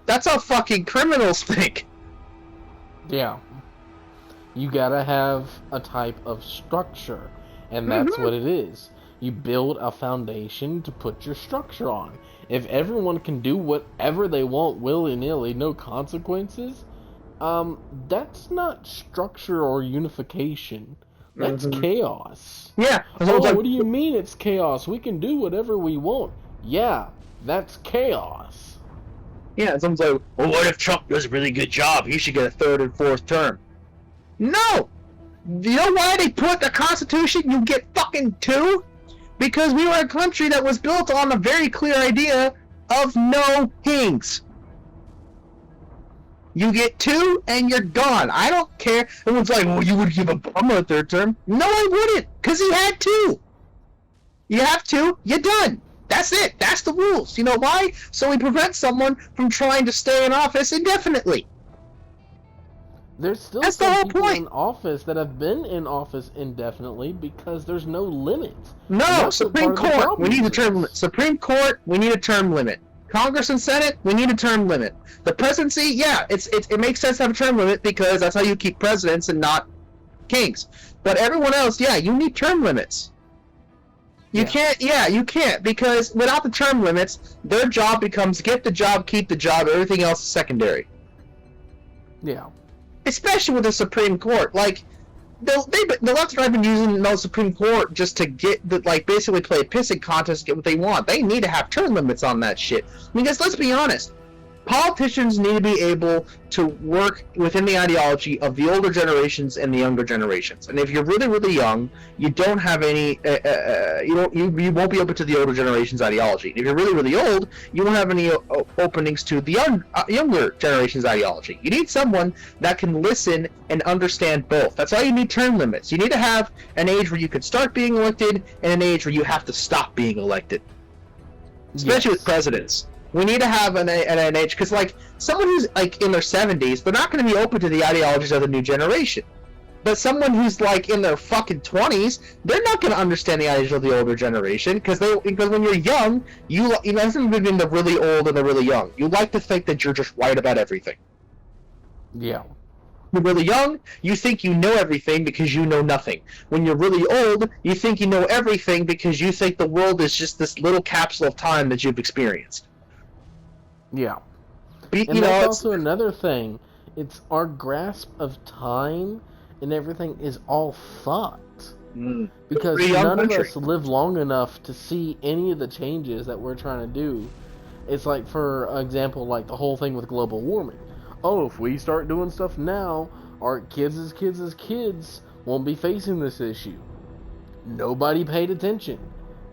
That's how fucking criminals think. Yeah. You gotta have a type of structure, and that's what it is. You build a foundation to put your structure on. If everyone can do whatever they want willy-nilly, no consequences, that's not structure or unification. That's chaos. Yeah. Oh, what do you mean it's chaos? We can do whatever we want. Yeah, that's chaos. Yeah, someone's like, well, what if Trump does a really good job? He should get a third and fourth term. No! You know why they put the Constitution you get fucking 2? Because we were a country that was built on a very clear idea of no kings. You get 2, and you're gone. I don't care. Everyone's like, well, you would give Obama a 3rd term. No, I wouldn't, because he had 2. You have 2, you're done. That's it. That's the rules. You know why? So we prevent someone from trying to stay in office indefinitely. There's still That's the some whole people point. in office that have been in office indefinitely because there's no limits. And No, that's what Supreme part of the Court, problem we need a is. term limit. Supreme Court, we need a term limit. Congress and Senate, we need a term limit. The presidency, yeah, it makes sense to have a term limit because that's how you keep presidents and not kings. But everyone else, yeah, you need term limits. You can't, because without the term limits, their job becomes get the job, keep the job, everything else is secondary. Yeah. Especially with the Supreme Court, like the left and right have been using the Supreme Court just to get basically play a pissing contest, get what they want. They need to have term limits on that shit. Because let's be honest, politicians need to be able to work within the ideology of the older generations and the younger generations. And if you're really, really young, you don't have any, you won't be open to the older generation's ideology. If you're really, really old, you won't have any openings to the younger generation's ideology. You need someone that can listen and understand both. That's why you need term limits. You need to have an age where you can start being elected and an age where you have to stop being elected. Especially with presidents. We need to have an age, because like someone who's like in their 70s, they're not going to be open to the ideologies of the new generation. But someone who's like in their fucking 20s, they're not going to understand the ideology of the older generation, because when you're young, you know, it's between the really old and the really young. You like to think that you're just right about everything. Yeah. When you're really young, you think you know everything because you know nothing. When you're really old, you think you know everything because you think the world is just this little capsule of time that you've experienced. Yeah. And And that's also another thing. It's our grasp of time and everything is all fucked. Because Pretty young none of country. us live long enough to see any of the changes that we're trying to do. It's like, for example, like the whole thing with global warming. Oh, if we start doing stuff now, our kids' won't be facing this issue. Nobody paid attention.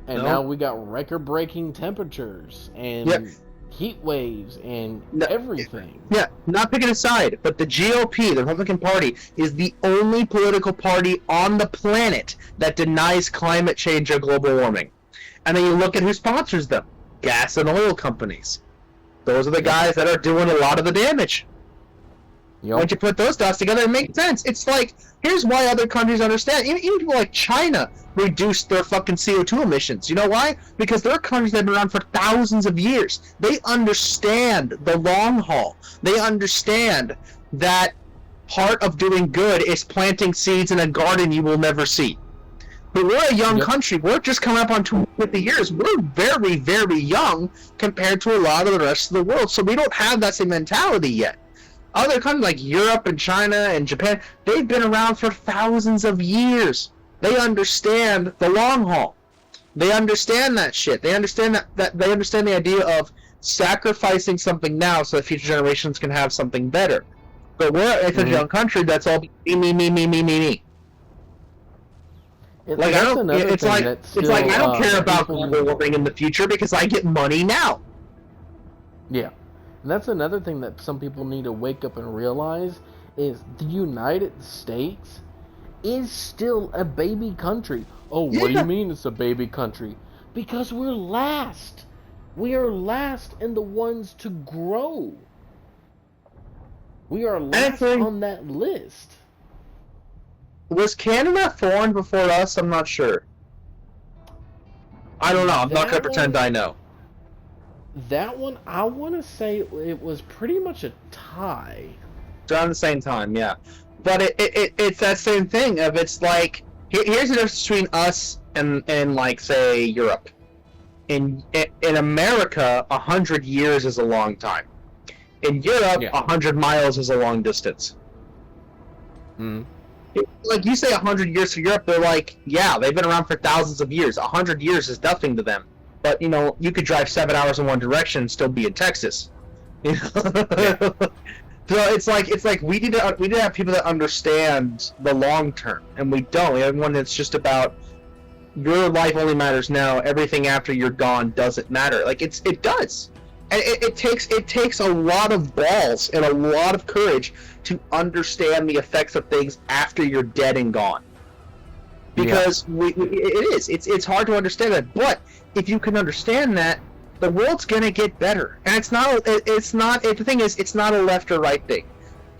And now we got record-breaking temperatures and heat waves and everything. Yeah, not picking a side, but the GOP, the Republican Party, is the only political party on the planet that denies climate change or global warming. And then you look at who sponsors them. Gas and oil companies. Those are the guys that are doing a lot of the damage. Once you put those dots together, it makes sense. It's like, here's why other countries understand. Even people like China reduced their fucking CO2 emissions. You know why? Because there are countries that have been around for thousands of years. They understand the long haul. They understand that part of doing good is planting seeds in a garden you will never see. But we're a young country. We're just coming up on 250 years. We're very, very young compared to a lot of the rest of the world. So we don't have that same mentality yet. Other countries like Europe and China and Japan, they've been around for thousands of years. They understand the long haul. They understand that shit. They understand that they understand the idea of sacrificing something now so that future generations can have something better. But we're a young country that's all me. Like I don't. It's like I don't care about global warming in the future because I get money now. Yeah. And that's another thing that some people need to wake up and realize is the United States is still a baby country. Oh, what do you mean it's a baby country? Because we're last. We are last in the ones to grow. We are last on that list. Was Canada foreign before us? I'm not sure. I don't know. I'm not going to pretend I know. That one, I want to say it was pretty much a tie. Around the same time, yeah. But it's that same thing of it's like, here's the difference between us and like, say, Europe. In America, 100 years is a long time. In Europe, 100 miles is a long distance. Like, you say 100 years for Europe, they're like, yeah, they've been around for thousands of years. 100 years is nothing to them. But, you know, you could drive 7 hours in one direction and still be in Texas. You know? So it's like we need to have people that understand the long term, and we don't. We have one that's just about your life only matters now. Everything after you're gone doesn't matter. Like it does. And it takes a lot of balls and a lot of courage to understand the effects of things after you're dead and gone. Because it's hard to understand that. But if you can understand that, the world's gonna get better. And the thing is, it's not a left or right thing.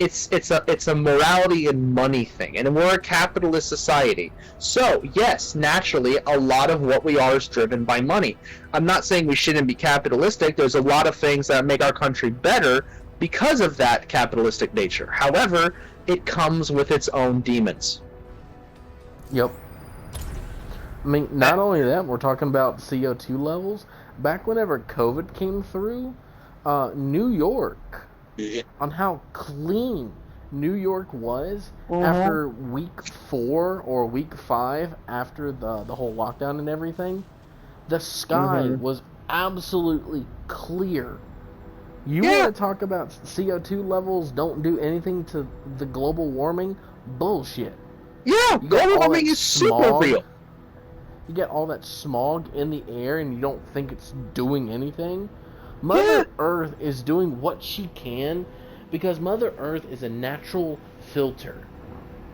It's a morality and money thing, and we're a capitalist society. So yes, naturally, a lot of what we are is driven by money. I'm not saying we shouldn't be capitalistic. There's a lot of things that make our country better because of that capitalistic nature. However, it comes with its own demons. Yep. I mean, not only that, we're talking about CO2 levels. Back whenever COVID came through, New York, on how clean New York was after week 4 or week 5 after the whole lockdown and everything, the sky was absolutely clear. You want to talk about CO2 levels don't do anything to the global warming? Bullshit. Yeah, global warming is super real. You get all that smog in the air and you don't think it's doing anything. Mother Earth is doing what she can because Mother Earth is a natural filter.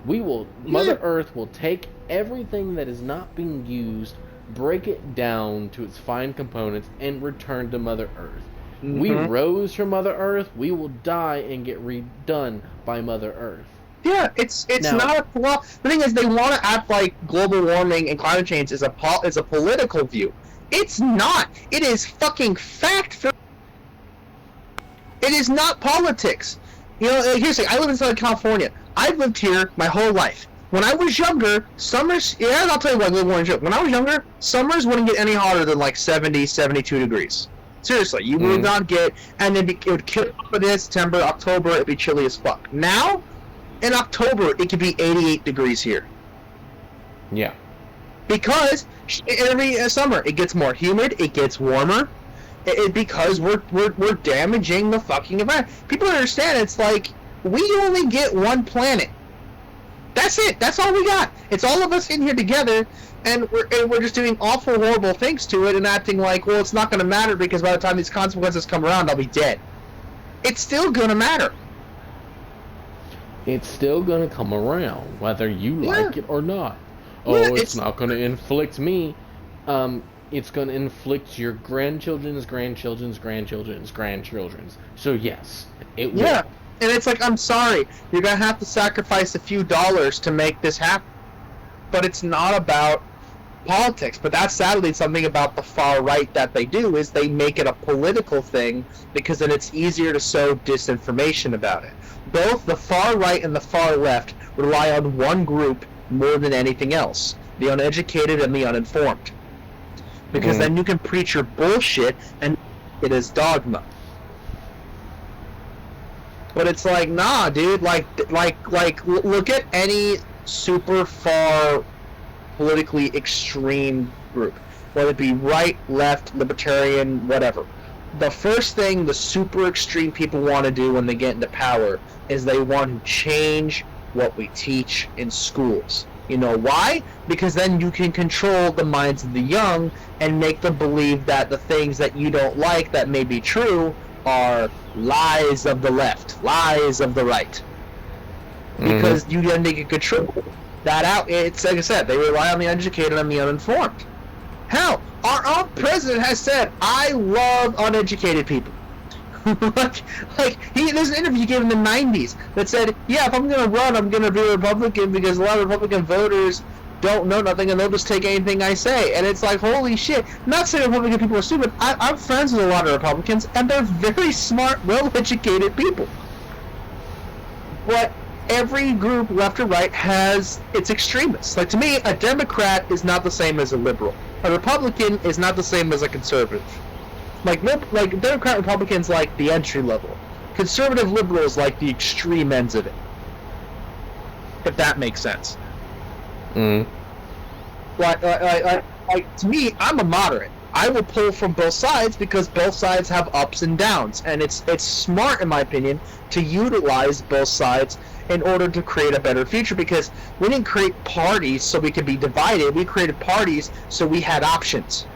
Mother Earth will take everything that is not being used, break it down to its fine components, and return to Mother Earth. We rose from Mother Earth, we will die and get redone by Mother Earth. Yeah, it's not a well. The thing is, they want to act like global warming and climate change is a political view. It's not. It is fucking fact. It is not politics. You know, here's the thing. I live in Southern California. I've lived here my whole life. When I was younger, summers. Yeah, I'll tell you what. When I was younger, summers wouldn't get any hotter than like 70, 72 degrees. Seriously, you would not get, and it would kill up in September, October. It'd be chilly as fuck. Now. In October, it could be 88 degrees here. Yeah. Because every summer, it gets more humid, it gets warmer, because we're damaging the fucking environment. People understand, it's like, we only get one planet. That's it. That's all we got. It's all of us in here together, and we're just doing awful, horrible things to it and acting like, well, it's not going to matter because by the time these consequences come around, I'll be dead. It's still going to matter. It's still going to come around, whether you like it or not. Oh, it's not going to inflict me. It's going to inflict your grandchildren's grandchildren's grandchildren's grandchildren's. So yes, it will. Yeah, and it's like, I'm sorry, you're going to have to sacrifice a few dollars to make this happen. But it's not about politics. But that's sadly something about the far right that they do, is they make it a political thing because then it's easier to sow disinformation about it. Both the far right and the far left rely on one group more than anything else, the uneducated and the uninformed. Because then you can preach your bullshit and it is dogma. But it's like, nah, dude, like look at any super far politically extreme group, whether it be right, left, libertarian, whatever. The first thing the super extreme people want to do when they get into power is they want to change what we teach in schools. You know why? Because then you can control the minds of the young and make them believe that the things that you don't like that may be true are lies of the left, lies of the right. Because you then they can control that out. It's like I said, they rely on the educated and the uninformed. Hell, our own president has said, I love uneducated people. There's an interview he gave in the 90s that said, yeah, if I'm going to run, I'm going to be a Republican because a lot of Republican voters don't know nothing and they'll just take anything I say. And it's like, holy shit. Not saying Republican people are stupid. I'm friends with a lot of Republicans, and they're very smart, well-educated people. But every group, left or right, has its extremists. Like, to me, a Democrat is not the same as a liberal. A Republican is not the same as a conservative. Like Democrat Republicans like the entry level. Conservative liberals like the extreme ends of it. If that makes sense. Like, to me, I'm a moderate. I will pull from both sides because both sides have ups and downs, and it's smart, in my opinion, to utilize both sides in order to create a better future. Because we didn't create parties so we could be divided. We created parties so we had options.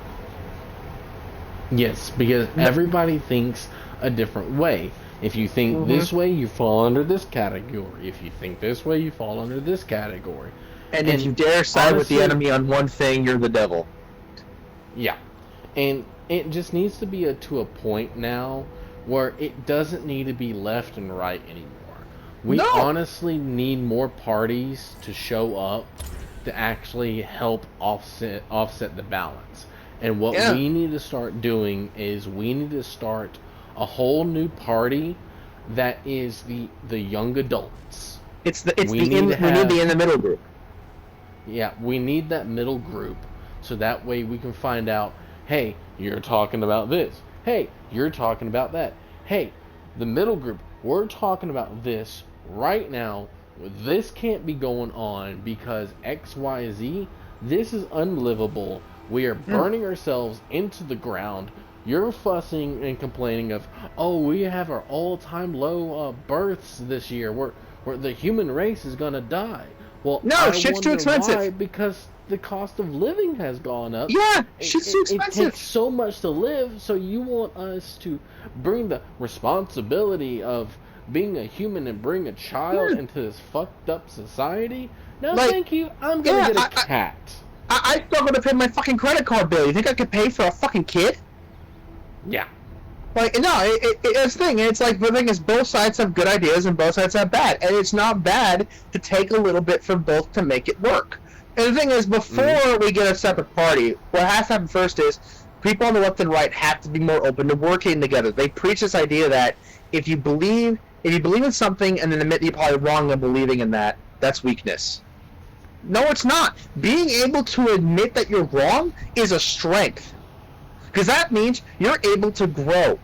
Yes, because everybody thinks a different way. If you think this way, you fall under this category. If you think this way, you fall under this category. And if you dare side with the enemy on one thing, you're the devil. Yeah. And it just needs to be to a point now where it doesn't need to be left and right anymore. We honestly need more parties to show up to actually help offset the balance. And what we need to start doing is we need to start a whole new party that is the young adults. We need the in the middle group. Yeah, we need that middle group, so that way we can find out, hey, you're talking about this. Hey, you're talking about that. Hey, the middle group, we're talking about this right now. This can't be going on because X, Y, Z. This is unlivable. We are burning ourselves into the ground. You're fussing and complaining of, oh, we have our all-time low births this year. Where the human race is gonna die. Well, no, shit's too expensive. Why? Because the cost of living has gone up. Yeah, shit's too expensive. It takes so much to live, so you want us to bring the responsibility of being a human and bring a child into this fucked up society? No, thank you. I'm gonna get a cat. I struggle to pay my fucking credit card bill. You think I could pay for a fucking kid? Yeah. Like, no, it's the thing. It's like, the thing is, both sides have good ideas and both sides have bad. And it's not bad to take a little bit from both to make it work. And the thing is, before we get a separate party, what has to happen first is people on the left and right have to be more open to working together. They preach this idea that if you believe in something and then admit you're probably wrong in believing in that, that's weakness. No, it's not. Being able to admit that you're wrong is a strength. Because that means you're able to grow.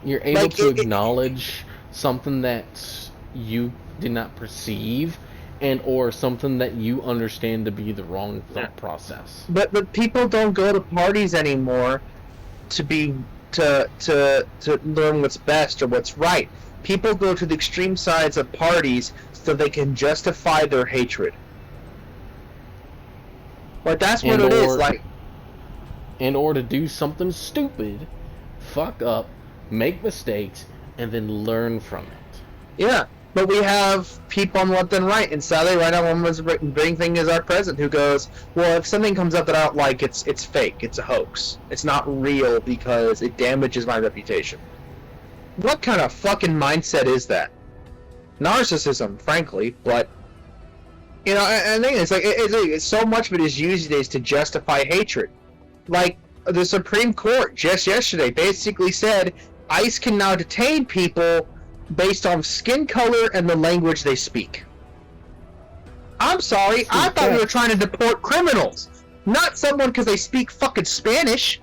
You're able to acknowledge something that you did not perceive, and or something that you understand to be the wrong thought process. But people don't go to parties anymore to learn what's best or what's right. People go to the extreme sides of parties so they can justify their hatred. Like, that's what it is. Like, in order to do something stupid, fuck up, make mistakes, and then learn from it. Yeah, but we have people on left and right, and sadly right now one was big thing is our president who goes, well, if something comes up that I don't like, it's fake, it's a hoax. It's not real because it damages my reputation. What kind of fucking mindset is that? Narcissism, frankly, but you know, and the thing is, like, it's so much of it is used these days to justify hatred. Like, the Supreme Court just yesterday basically said ICE can now detain people based on skin color and the language they speak. I'm sorry, I thought we were trying to deport criminals, not someone because they speak fucking Spanish.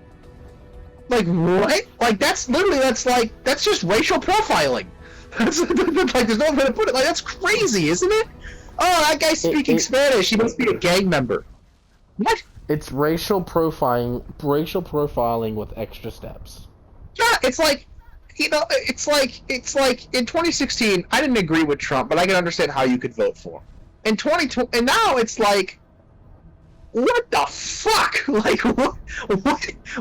Like, what? Like, that's just racial profiling. Like, there's no way to put it. Like, that's crazy, isn't it? Oh, that guy's speaking Spanish. He must be a gang member. What? It's racial profiling with extra steps. Yeah, it's like, you know, it's like in 2016, I didn't agree with Trump, but I can understand how you could vote for him. In 2020, and now it's like, what the fuck? Like, what?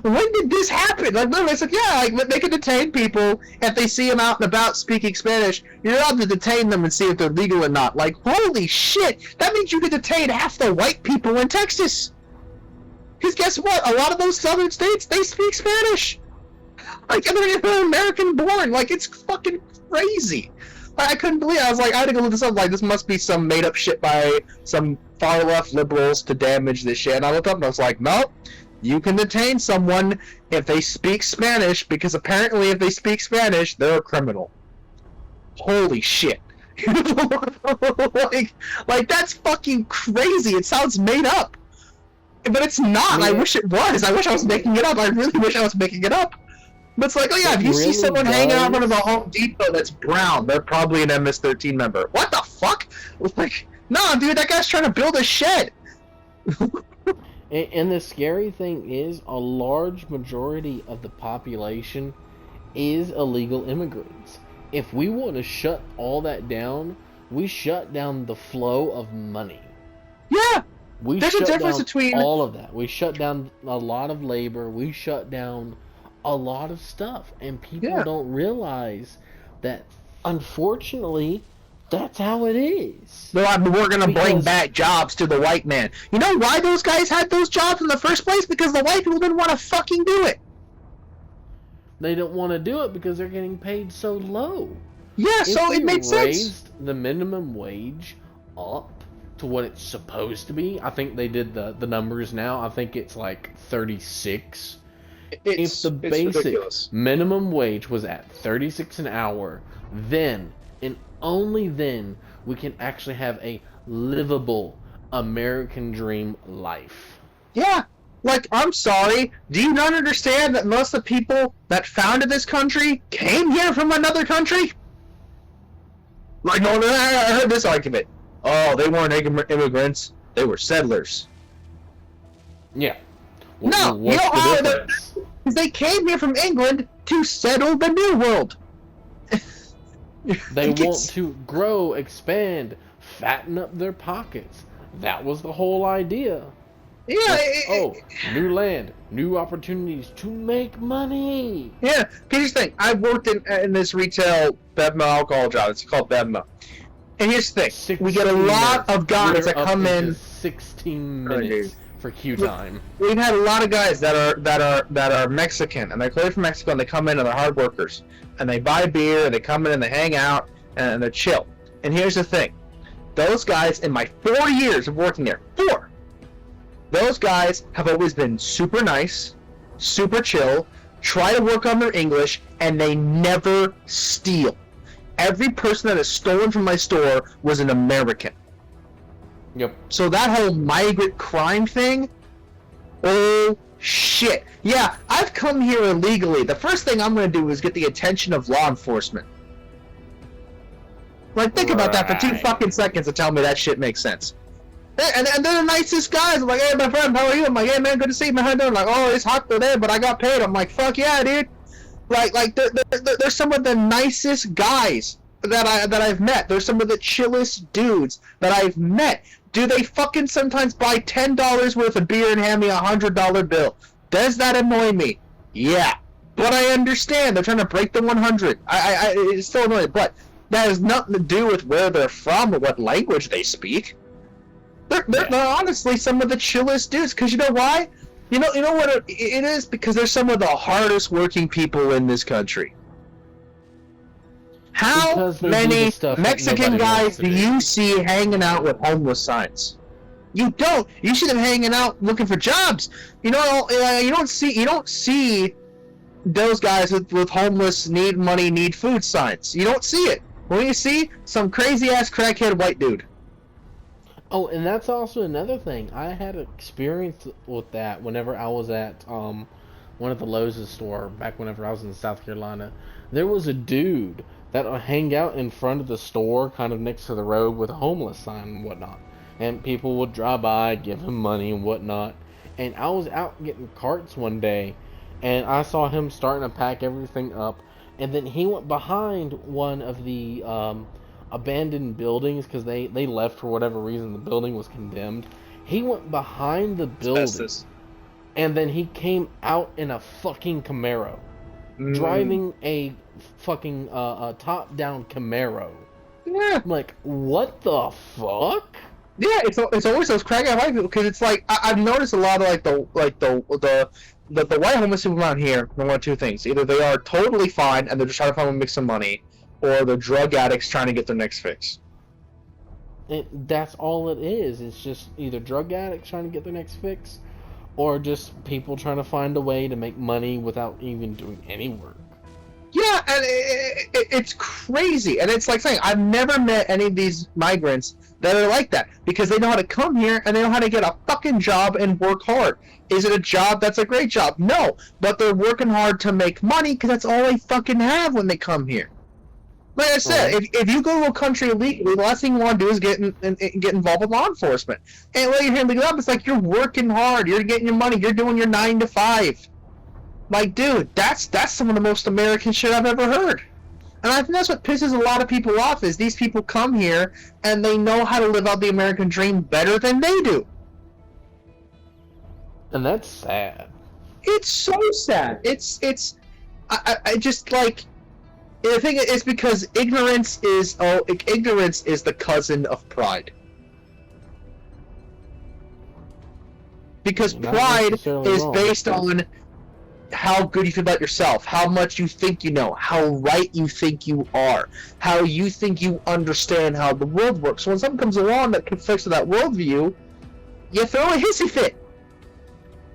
When did this happen? Like, literally, it's like, yeah, like, they can detain people if they see them out and about speaking Spanish. You're allowed to detain them and see if they're legal or not. Like, holy shit! That means you could detain half the white people in Texas. Because guess what? A lot of those southern states, they speak Spanish. Like, and they're American born. Like, it's fucking crazy. I couldn't believe it. I was like, I had to go look this up. Like, this must be some made up shit by some far left liberals to damage this shit. And I looked up and I was like, nope. You can detain someone if they speak Spanish, because apparently if they speak Spanish, they're a criminal. Holy shit. like, that's fucking crazy. It sounds made up. But it's not. I wish it was. I wish I was making it up. I really wish I was making it up. But it's like, oh yeah, if you see someone hanging out in front of a Home Depot that's brown, they're probably an MS-13 member. What the fuck? Like, no, dude, that guy's trying to build a shed. And the scary thing is, a large majority of the population is illegal immigrants. If we want to shut all that down, we shut down the flow of money. Yeah, There's a difference between all of that. We shut down a lot of labor. We shut down a lot of stuff, and people don't realize that. Unfortunately, that's how it is. We're going to bring back jobs to the white man. You know why those guys had those jobs in the first place? Because the white people didn't want to fucking do it. They don't want to do it because they're getting paid so low. Yeah, so it made sense. Raised the minimum wage up to what it's supposed to be. I think they did the numbers now. I think it's like 36. If the basic ridiculous. Minimum wage was at 36 an hour, then and only then we can actually have a livable American dream life. Yeah, like, I'm sorry, do you not understand that most of the people that founded this country came here from another country? Like, no, I heard this argument. Oh, they weren't immigrants, they were settlers. Yeah. No, you know how they came here from England to settle the New World. They want to grow, expand, fatten up their pockets. That was the whole idea. Yeah. New land, new opportunities to make money. Yeah, here's the thing. I worked in this retail Bevmo alcohol job. It's called Bevmo. And here's the thing. We get a lot of guys that come in 16 minutes for queue time. We've had a lot of guys that are Mexican, and they're clearly from Mexico, and they come in and they're hard workers, and they buy beer, and they come in and they hang out, and they're chill. And here's the thing: those guys, in my 4 years of working there, those guys have always been super nice, super chill, try to work on their English, and they never steal. Every person that has stolen from my store was an American. Yep. So that whole migrant crime thing, oh shit. Yeah, I've come here illegally. The first thing I'm going to do is get the attention of law enforcement. Like, think about that for 2 fucking seconds and tell me that shit makes sense. And they're the nicest guys. I'm like, hey, my friend, how are you? I'm like, hey, man, good to see you, man. How you doing? Like, oh, it's hot there, but I got paid. I'm like, fuck yeah, dude. Like they're some of the nicest guys that I've met. They're some of the chillest dudes that I've met. Do they fucking sometimes buy $10 worth of beer and hand me $100 bill? Does that annoy me? Yeah, but I understand. They're trying to break the 100. It's still annoying, but that has nothing to do with where they're from or what language they speak. They're honestly some of the chillest dudes. Because you know why? You know what it is? Because they're some of the hardest working people in this country. How many Mexican guys do you see hanging out with homeless signs? You don't. You see them hanging out looking for jobs. You know, you don't see those guys with homeless, need money, need food signs. You don't see it. When you see some crazy ass crackhead white dude. Oh, and that's also another thing. I had experience with that whenever I was at one of the Lowe's store back whenever I was in South Carolina. There was a dude that would hang out in front of the store, kind of next to the road, with a homeless sign and whatnot. And people would drive by, give him money and whatnot. And I was out getting carts one day, and I saw him starting to pack everything up. And then he went behind one of the abandoned buildings because they left for whatever reason. The building was condemned. He went behind the building, and then he came out in a fucking Camaro, driving a fucking top-down Camaro. Yeah. I'm like, what the fuck? Yeah, it's always those crackhead white people, because it's like I've noticed a lot of the white homeless people around here. One of two things: either they are totally fine and they're just trying to find a mix of money, or they're drug addicts trying to get their next fix. That's all it is. It's just either drug addicts trying to get their next fix, or just people trying to find a way to make money without even doing any work. Yeah, and it's crazy. And it's like saying, I've never met any of these migrants that are like that, because they know how to come here and they know how to get a fucking job and work hard. Is it a job that's a great job? No, but they're working hard to make money because that's all they fucking have when they come here. Like I said, if you go to a country illegally, the last thing you want to do is get involved with law enforcement. And when you're here legal up, it's like you're working hard, you're getting your money, you're doing your 9 to 5. Like, dude, that's some of the most American shit I've ever heard. And I think that's what pisses a lot of people off, is these people come here and they know how to live out the American dream better than they do. And that's sad. It's so sad. I just like, the thing is because ignorance is the cousin of pride. Because pride is based on how good you feel about yourself, how much you think you know, how right you think you are, how you think you understand how the world works. So when something comes along that conflicts with that worldview, you throw a hissy fit.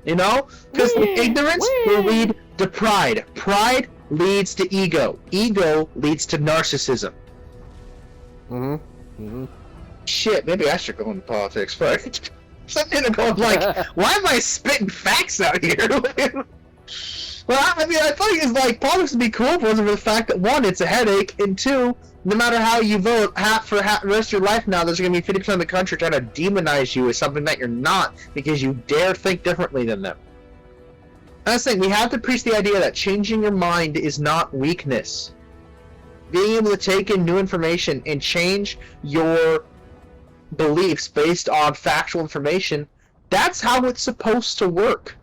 You know? Because ignorance will lead to pride. Pride leads to ego. Ego leads to narcissism. Shit, maybe I should go into politics, but something to go like, why am I spitting facts out here? Well, I mean, I think it's like politics would be cool if it wasn't for the fact that one, it's a headache, and two, no matter how you vote, for the rest of your life now, there's going to be 50% of the country trying to demonize you as something that you're not because you dare think differently than them. That's the thing, we have to preach the idea that changing your mind is not weakness. Being able to take in new information and change your beliefs based on factual information, that's how it's supposed to work.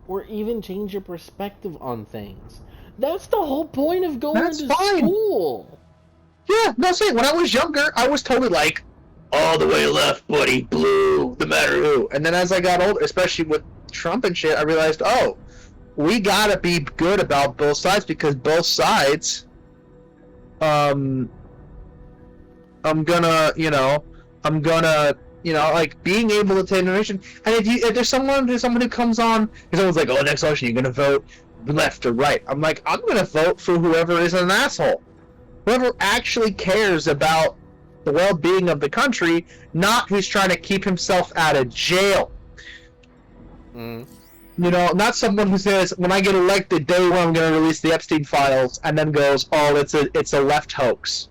Or even change your perspective on things. That's the whole point of going to school. Yeah, no, see, when I was younger, I was totally like, all the way left, buddy, blue, no matter who. And then as I got older, especially with Trump and shit, I realized, oh, we gotta be good about both sides because both sides, I'm gonna, like being able to take information. And if there's someone who comes on, because someone's like, oh, next election you're gonna vote left or right. I'm like, I'm gonna vote for whoever is an asshole, whoever actually cares about the well-being of the country, not who's trying to keep himself out of jail. You know, not someone who says, when I get elected, day one I'm going to release the Epstein files, and then goes, oh, it's a left hoax.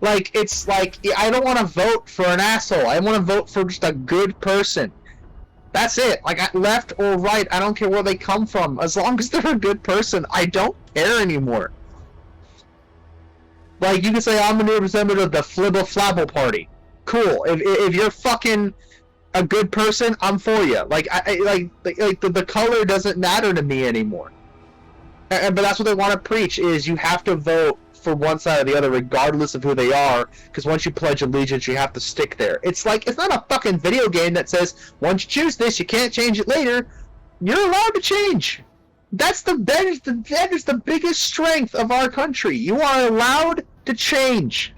Like, it's like, I don't want to vote for an asshole. I want to vote for just a good person. That's it. Like, left or right, I don't care where they come from. As long as they're a good person, I don't care anymore. Like, you can say, I'm a new representative of the Flibble Flabble Party. Cool. If you're fucking a good person, I'm for you. Like, the color doesn't matter to me anymore. But that's what they want to preach, is you have to vote for one side or the other regardless of who they are, because once you pledge allegiance, you have to stick there. It's like, it's not a fucking video game that says, once you choose this, you can't change it later. You're allowed to change. That is the biggest strength of our country. You are allowed to change.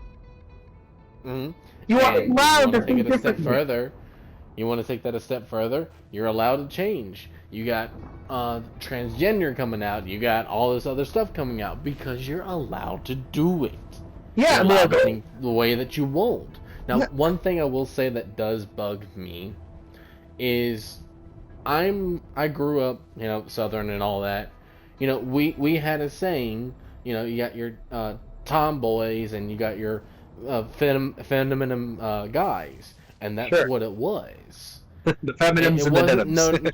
You are allowed to think differently. You want to take that a step further? You're allowed to change. You got transgender coming out. You got all this other stuff coming out because you're allowed to do it. Yeah, you're allowed to think the way that you want. Now, one thing I will say that does bug me is I grew up, Southern and all that. We had a saying. You got your tomboys and you got your feminine guys, and that's what it was. The feminines and the denims.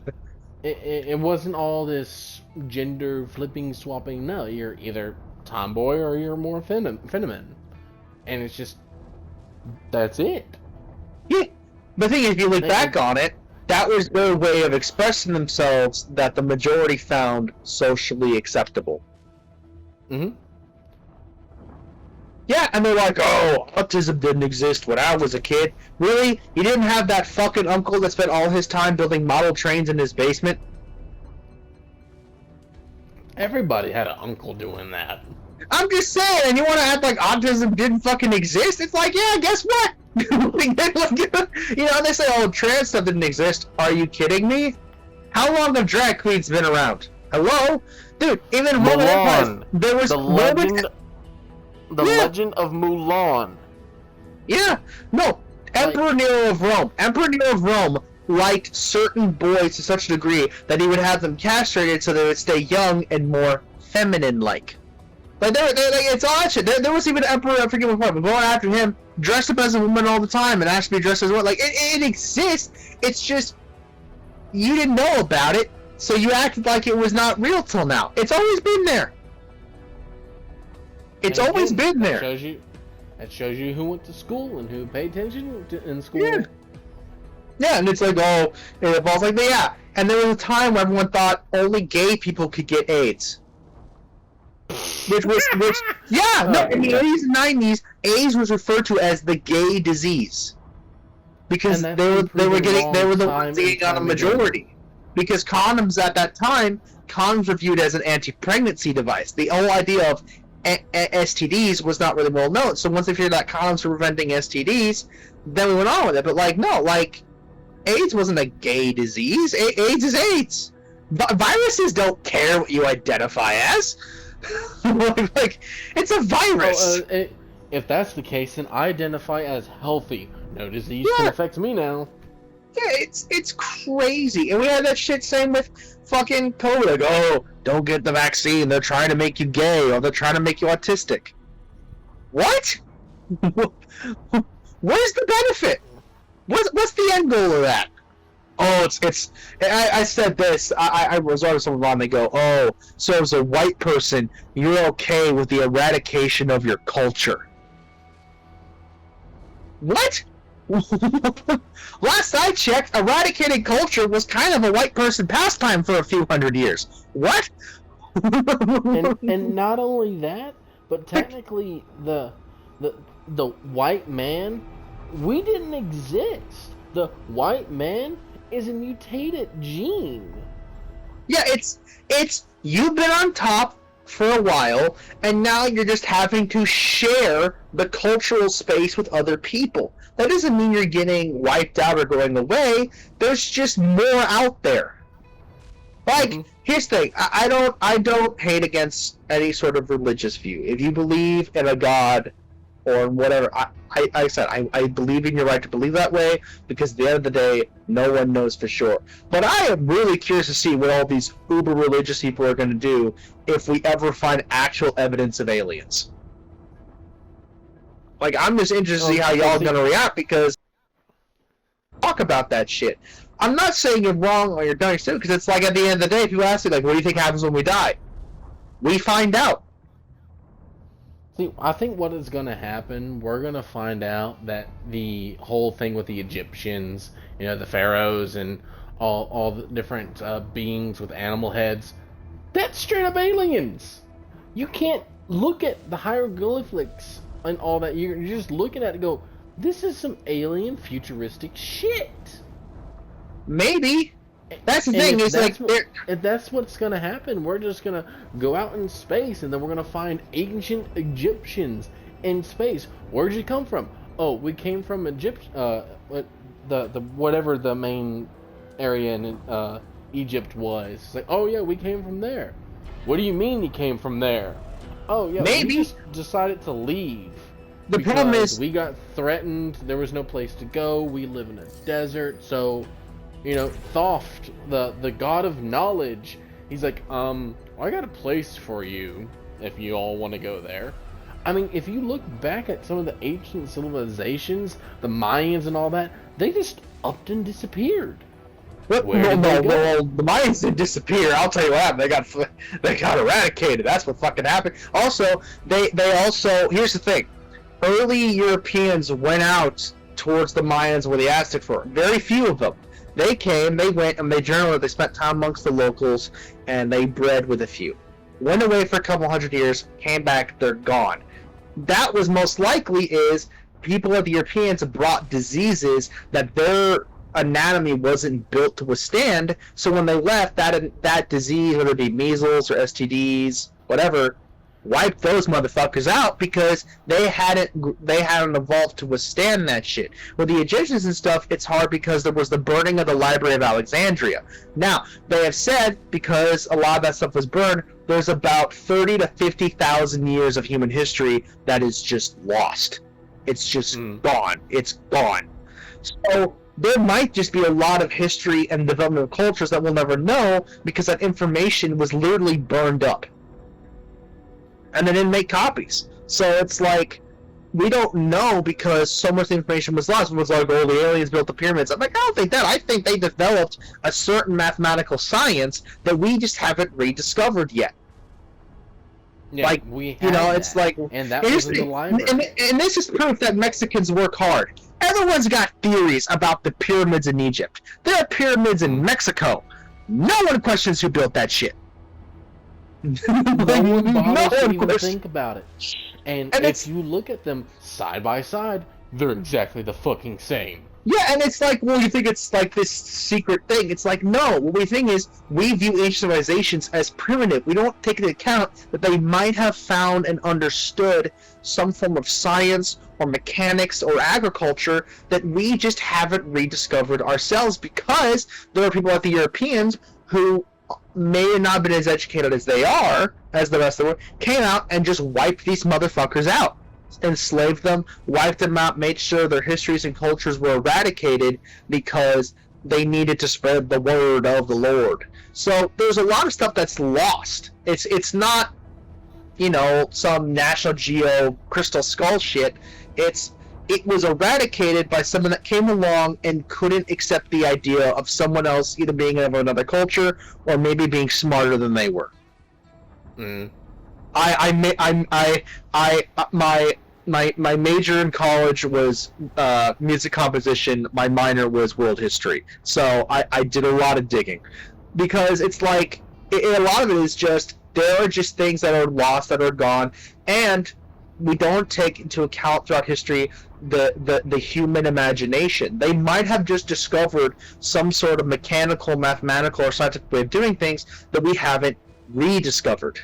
It wasn't all this gender flipping swapping. No, you're either tomboy or you're more feminine, and it's just that's it. Yeah, but the thing is, if you look back on it, that was their way of expressing themselves that the majority found socially acceptable. Yeah, and they're like, oh, autism didn't exist when I was a kid. Really? You didn't have that fucking uncle that spent all his time building model trains in his basement? Everybody had an uncle doing that. I'm just saying, and you want to act like autism didn't fucking exist? It's like, yeah, guess what? They say, oh, trans stuff didn't exist. Are you kidding me? How long have drag queens been around? Hello? Dude, even Roman Empire, there was The Legend of Mulan. Yeah, no. Emperor Nero of Rome. Emperor Nero of Rome liked certain boys to such a degree that he would have them castrated so they would stay young and more feminine-like. Like, it's all that shit. There was even an emperor, I forget what part, but going after him, dressed up as a woman all the time and asked to be dressed as a woman. Like, it exists. It's just, you didn't know about it, so you acted like it was not real till now. It's always been there. It's always been there. It shows you who went to school and who paid attention in school. Yeah. Yeah, and it's like, oh, it evolves like, yeah. And there was a time where everyone thought only gay people could get AIDS. Which, yeah, no, in the 80s and 90s, AIDS was referred to as the gay disease. Because they were the ones getting on a majority. Because condoms at that time, condoms were viewed as an anti-pregnancy device. The whole idea of STDs was not really well known. So once they figured out condoms were preventing STDs, then we went on with it. But like, no, like, AIDS wasn't a gay disease. AIDS is AIDS. Viruses don't care what you identify as. like, it's a virus. If that's the case, then I identify as healthy. No disease can affect me now. Yeah, it's crazy. And we had that shit same with fucking COVID. Like, oh, don't get the vaccine. They're trying to make you gay, or they're trying to make you autistic. What? What is the benefit? What's the end goal of that? Oh, it's. I said this. I was on someone on. They go, oh, so as a white person, you're okay with the eradication of your culture. What? Last I checked, eradicating culture was kind of a white person pastime for a few hundred years. What? and not only that, but technically the white man, we didn't exist. The white man is a mutated gene. Yeah, it's you've been on top for a while, and now you're just having to share the cultural space with other people. That doesn't mean you're getting wiped out or going away. There's just more out there. Like, here's the thing. I don't hate against any sort of religious view. If you believe in a god or whatever, I said I believe in your right to believe that way, because at the end of the day, no one knows for sure. But I am really curious to see what all these uber religious people are going to do if we ever find actual evidence of aliens. Like, I'm just interested to see how y'all are going to react, because talk about that shit. I'm not saying you're wrong or you're dumb, because it's like, at the end of the day, people ask you, like, what do you think happens when we die? We find out. See, I think what is going to happen, we're going to find out that the whole thing with the Egyptians, you know, the pharaohs and all the different beings with animal heads, that's straight up aliens. You can't look at the hieroglyphics and all that. You're just looking at it and go, this is some alien futuristic shit. Maybe. That's the thing. Is like, if that's what's gonna happen, we're just gonna go out in space, and then we're gonna find ancient Egyptians in space. Where did you come from? Oh, we came from Egypt. The whatever the main area in Egypt was. It's like, oh yeah, we came from there. What do you mean you came from there? Oh yeah, maybe we just decided to leave. The problem is we got threatened. There was no place to go. We live in a desert, so. You know, Thoth, the god of knowledge, he's like, I got a place for you if you all want to go there. I mean, if you look back at some of the ancient civilizations, the Mayans and all that, they just upped and disappeared. Well, the Mayans didn't disappear. I'll tell you what happened. They got eradicated. That's what fucking happened. Also, they also, here's the thing. Early Europeans went out towards the Mayans where the Aztecs were. Very few of them. They came, they went, and they generally, they spent time amongst the locals, and they bred with a few. Went away for a couple hundred years, came back, they're gone. That was most likely is people of the Europeans brought diseases that their anatomy wasn't built to withstand, so when they left, that disease, whether it be measles or STDs, whatever, wiped those motherfuckers out because they hadn't evolved to withstand that shit. With the Egyptians and stuff, it's hard because there was the burning of the Library of Alexandria. Now, they have said, because a lot of that stuff was burned, there's about 30 to 50,000 years of human history that is just lost. It's just gone. It's gone. So there might just be a lot of history and development of cultures that we'll never know because that information was literally burned up. And they didn't make copies. So it's like, we don't know because so much information was lost. It was like, oh, the aliens built the pyramids. I'm like, I don't think that. I think they developed a certain mathematical science that we just haven't rediscovered yet. Yeah, like, it's like... And that was in the library. And this is proof that Mexicans work hard. Everyone's got theories about the pyramids in Egypt. There are pyramids in Mexico. No one questions who built that shit. No one bothers to even questions. think about it. And if you look at them side by side, they're exactly the fucking same. Yeah, and it's like, well, you think it's like this secret thing. It's like, no, what we think is we view ancient civilizations as primitive. We don't take into account that they might have found and understood some form of science or mechanics or agriculture that we just haven't rediscovered ourselves, because there are people like the Europeans who may have not been as educated as they are, as the rest of the world, came out and just wiped these motherfuckers out. Enslaved them, wiped them out, made sure their histories and cultures were eradicated because they needed to spread the word of the Lord. So there's a lot of stuff that's lost. It's not, you know, some National Geo Crystal Skull shit. It was eradicated by someone that came along and couldn't accept the idea of someone else either being of another culture or maybe being smarter than they were. My major in college was music composition. My minor was world history. So I did a lot of digging, because it's like a lot of it is just, there are just things that are lost, that are gone, and we don't take into account throughout history the human imagination. They might have just discovered some sort of mechanical, mathematical, or scientific way of doing things that we haven't rediscovered.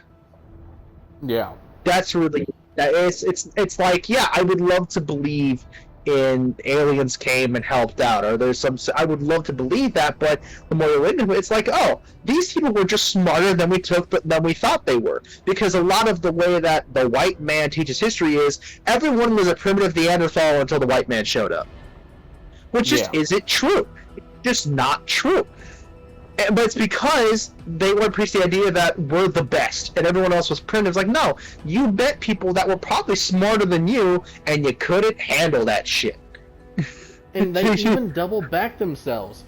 Yeah. That's really, it's like, yeah, I would love to believe in aliens came and helped out, or there's some, I would love to believe that, but the more you look into it, it's like, oh, these people were just smarter than we thought they were, because a lot of the way that the white man teaches history is everyone was a primitive Neanderthal until the white man showed up, which just isn't true. It's just not true. But it's because they want to preach the idea that we're the best and everyone else was primitive. It's like, no, you met people that were probably smarter than you, and you couldn't handle that shit. And they even double back themselves,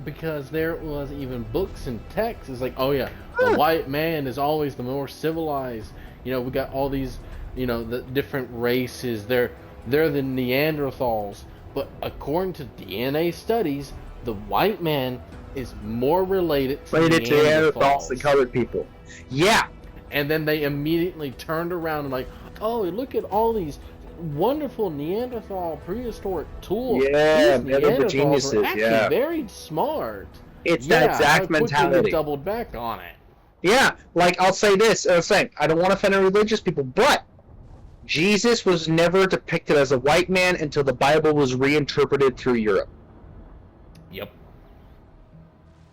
because there was even books and texts. It's like, oh yeah, the white man is always the more civilized. You know, we got all these, you know, the different races. They're the Neanderthals, but according to DNA studies, the white man is more related to Neanderthals than colored people. Yeah. And then they immediately turned around and like, oh, look at all these wonderful Neanderthal prehistoric tools. Yeah, these they're Neanderthals geniuses, are actually very smart. It's that exact mentality. They doubled back on it. Yeah, like, I'll say this, I don't want to offend religious people, but Jesus was never depicted as a white man until the Bible was reinterpreted through Europe. Yep.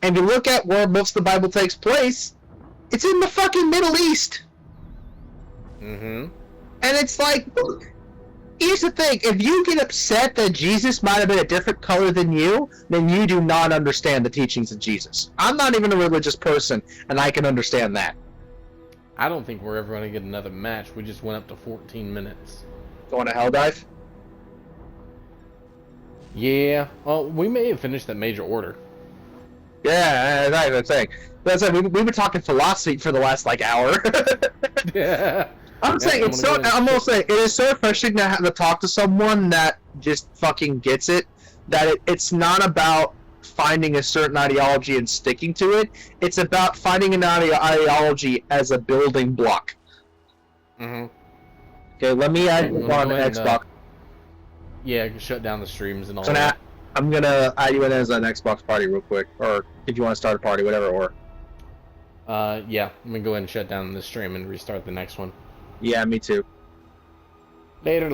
And you look at where most of the Bible takes place, it's in the fucking Middle East. Mm-hmm. And it's like, look, here's the thing, if you get upset that Jesus might have been a different color than you, then you do not understand the teachings of Jesus. I'm not even a religious person, and I can understand that. I don't think we're ever going to get another match. We just went up to 14 minutes. Going to Helldive? Yeah. Well, we may have finished that major order. Yeah, that's the thing. That's like, we've been talking philosophy for the last hour. Yeah. I'm saying it's so. I'm gonna say it is so refreshing to have to talk to someone that just fucking gets it. That it's not about finding a certain ideology and sticking to it. It's about finding an ideology as a building block. Mm-hmm. Okay, let me add you on Xbox. Yeah, shut down the streams and all that. I'm gonna add you in as an Xbox party real quick, or if you want to start a party, whatever. Or yeah, I'm gonna go ahead and shut down the stream and restart the next one. Yeah, me too. Later.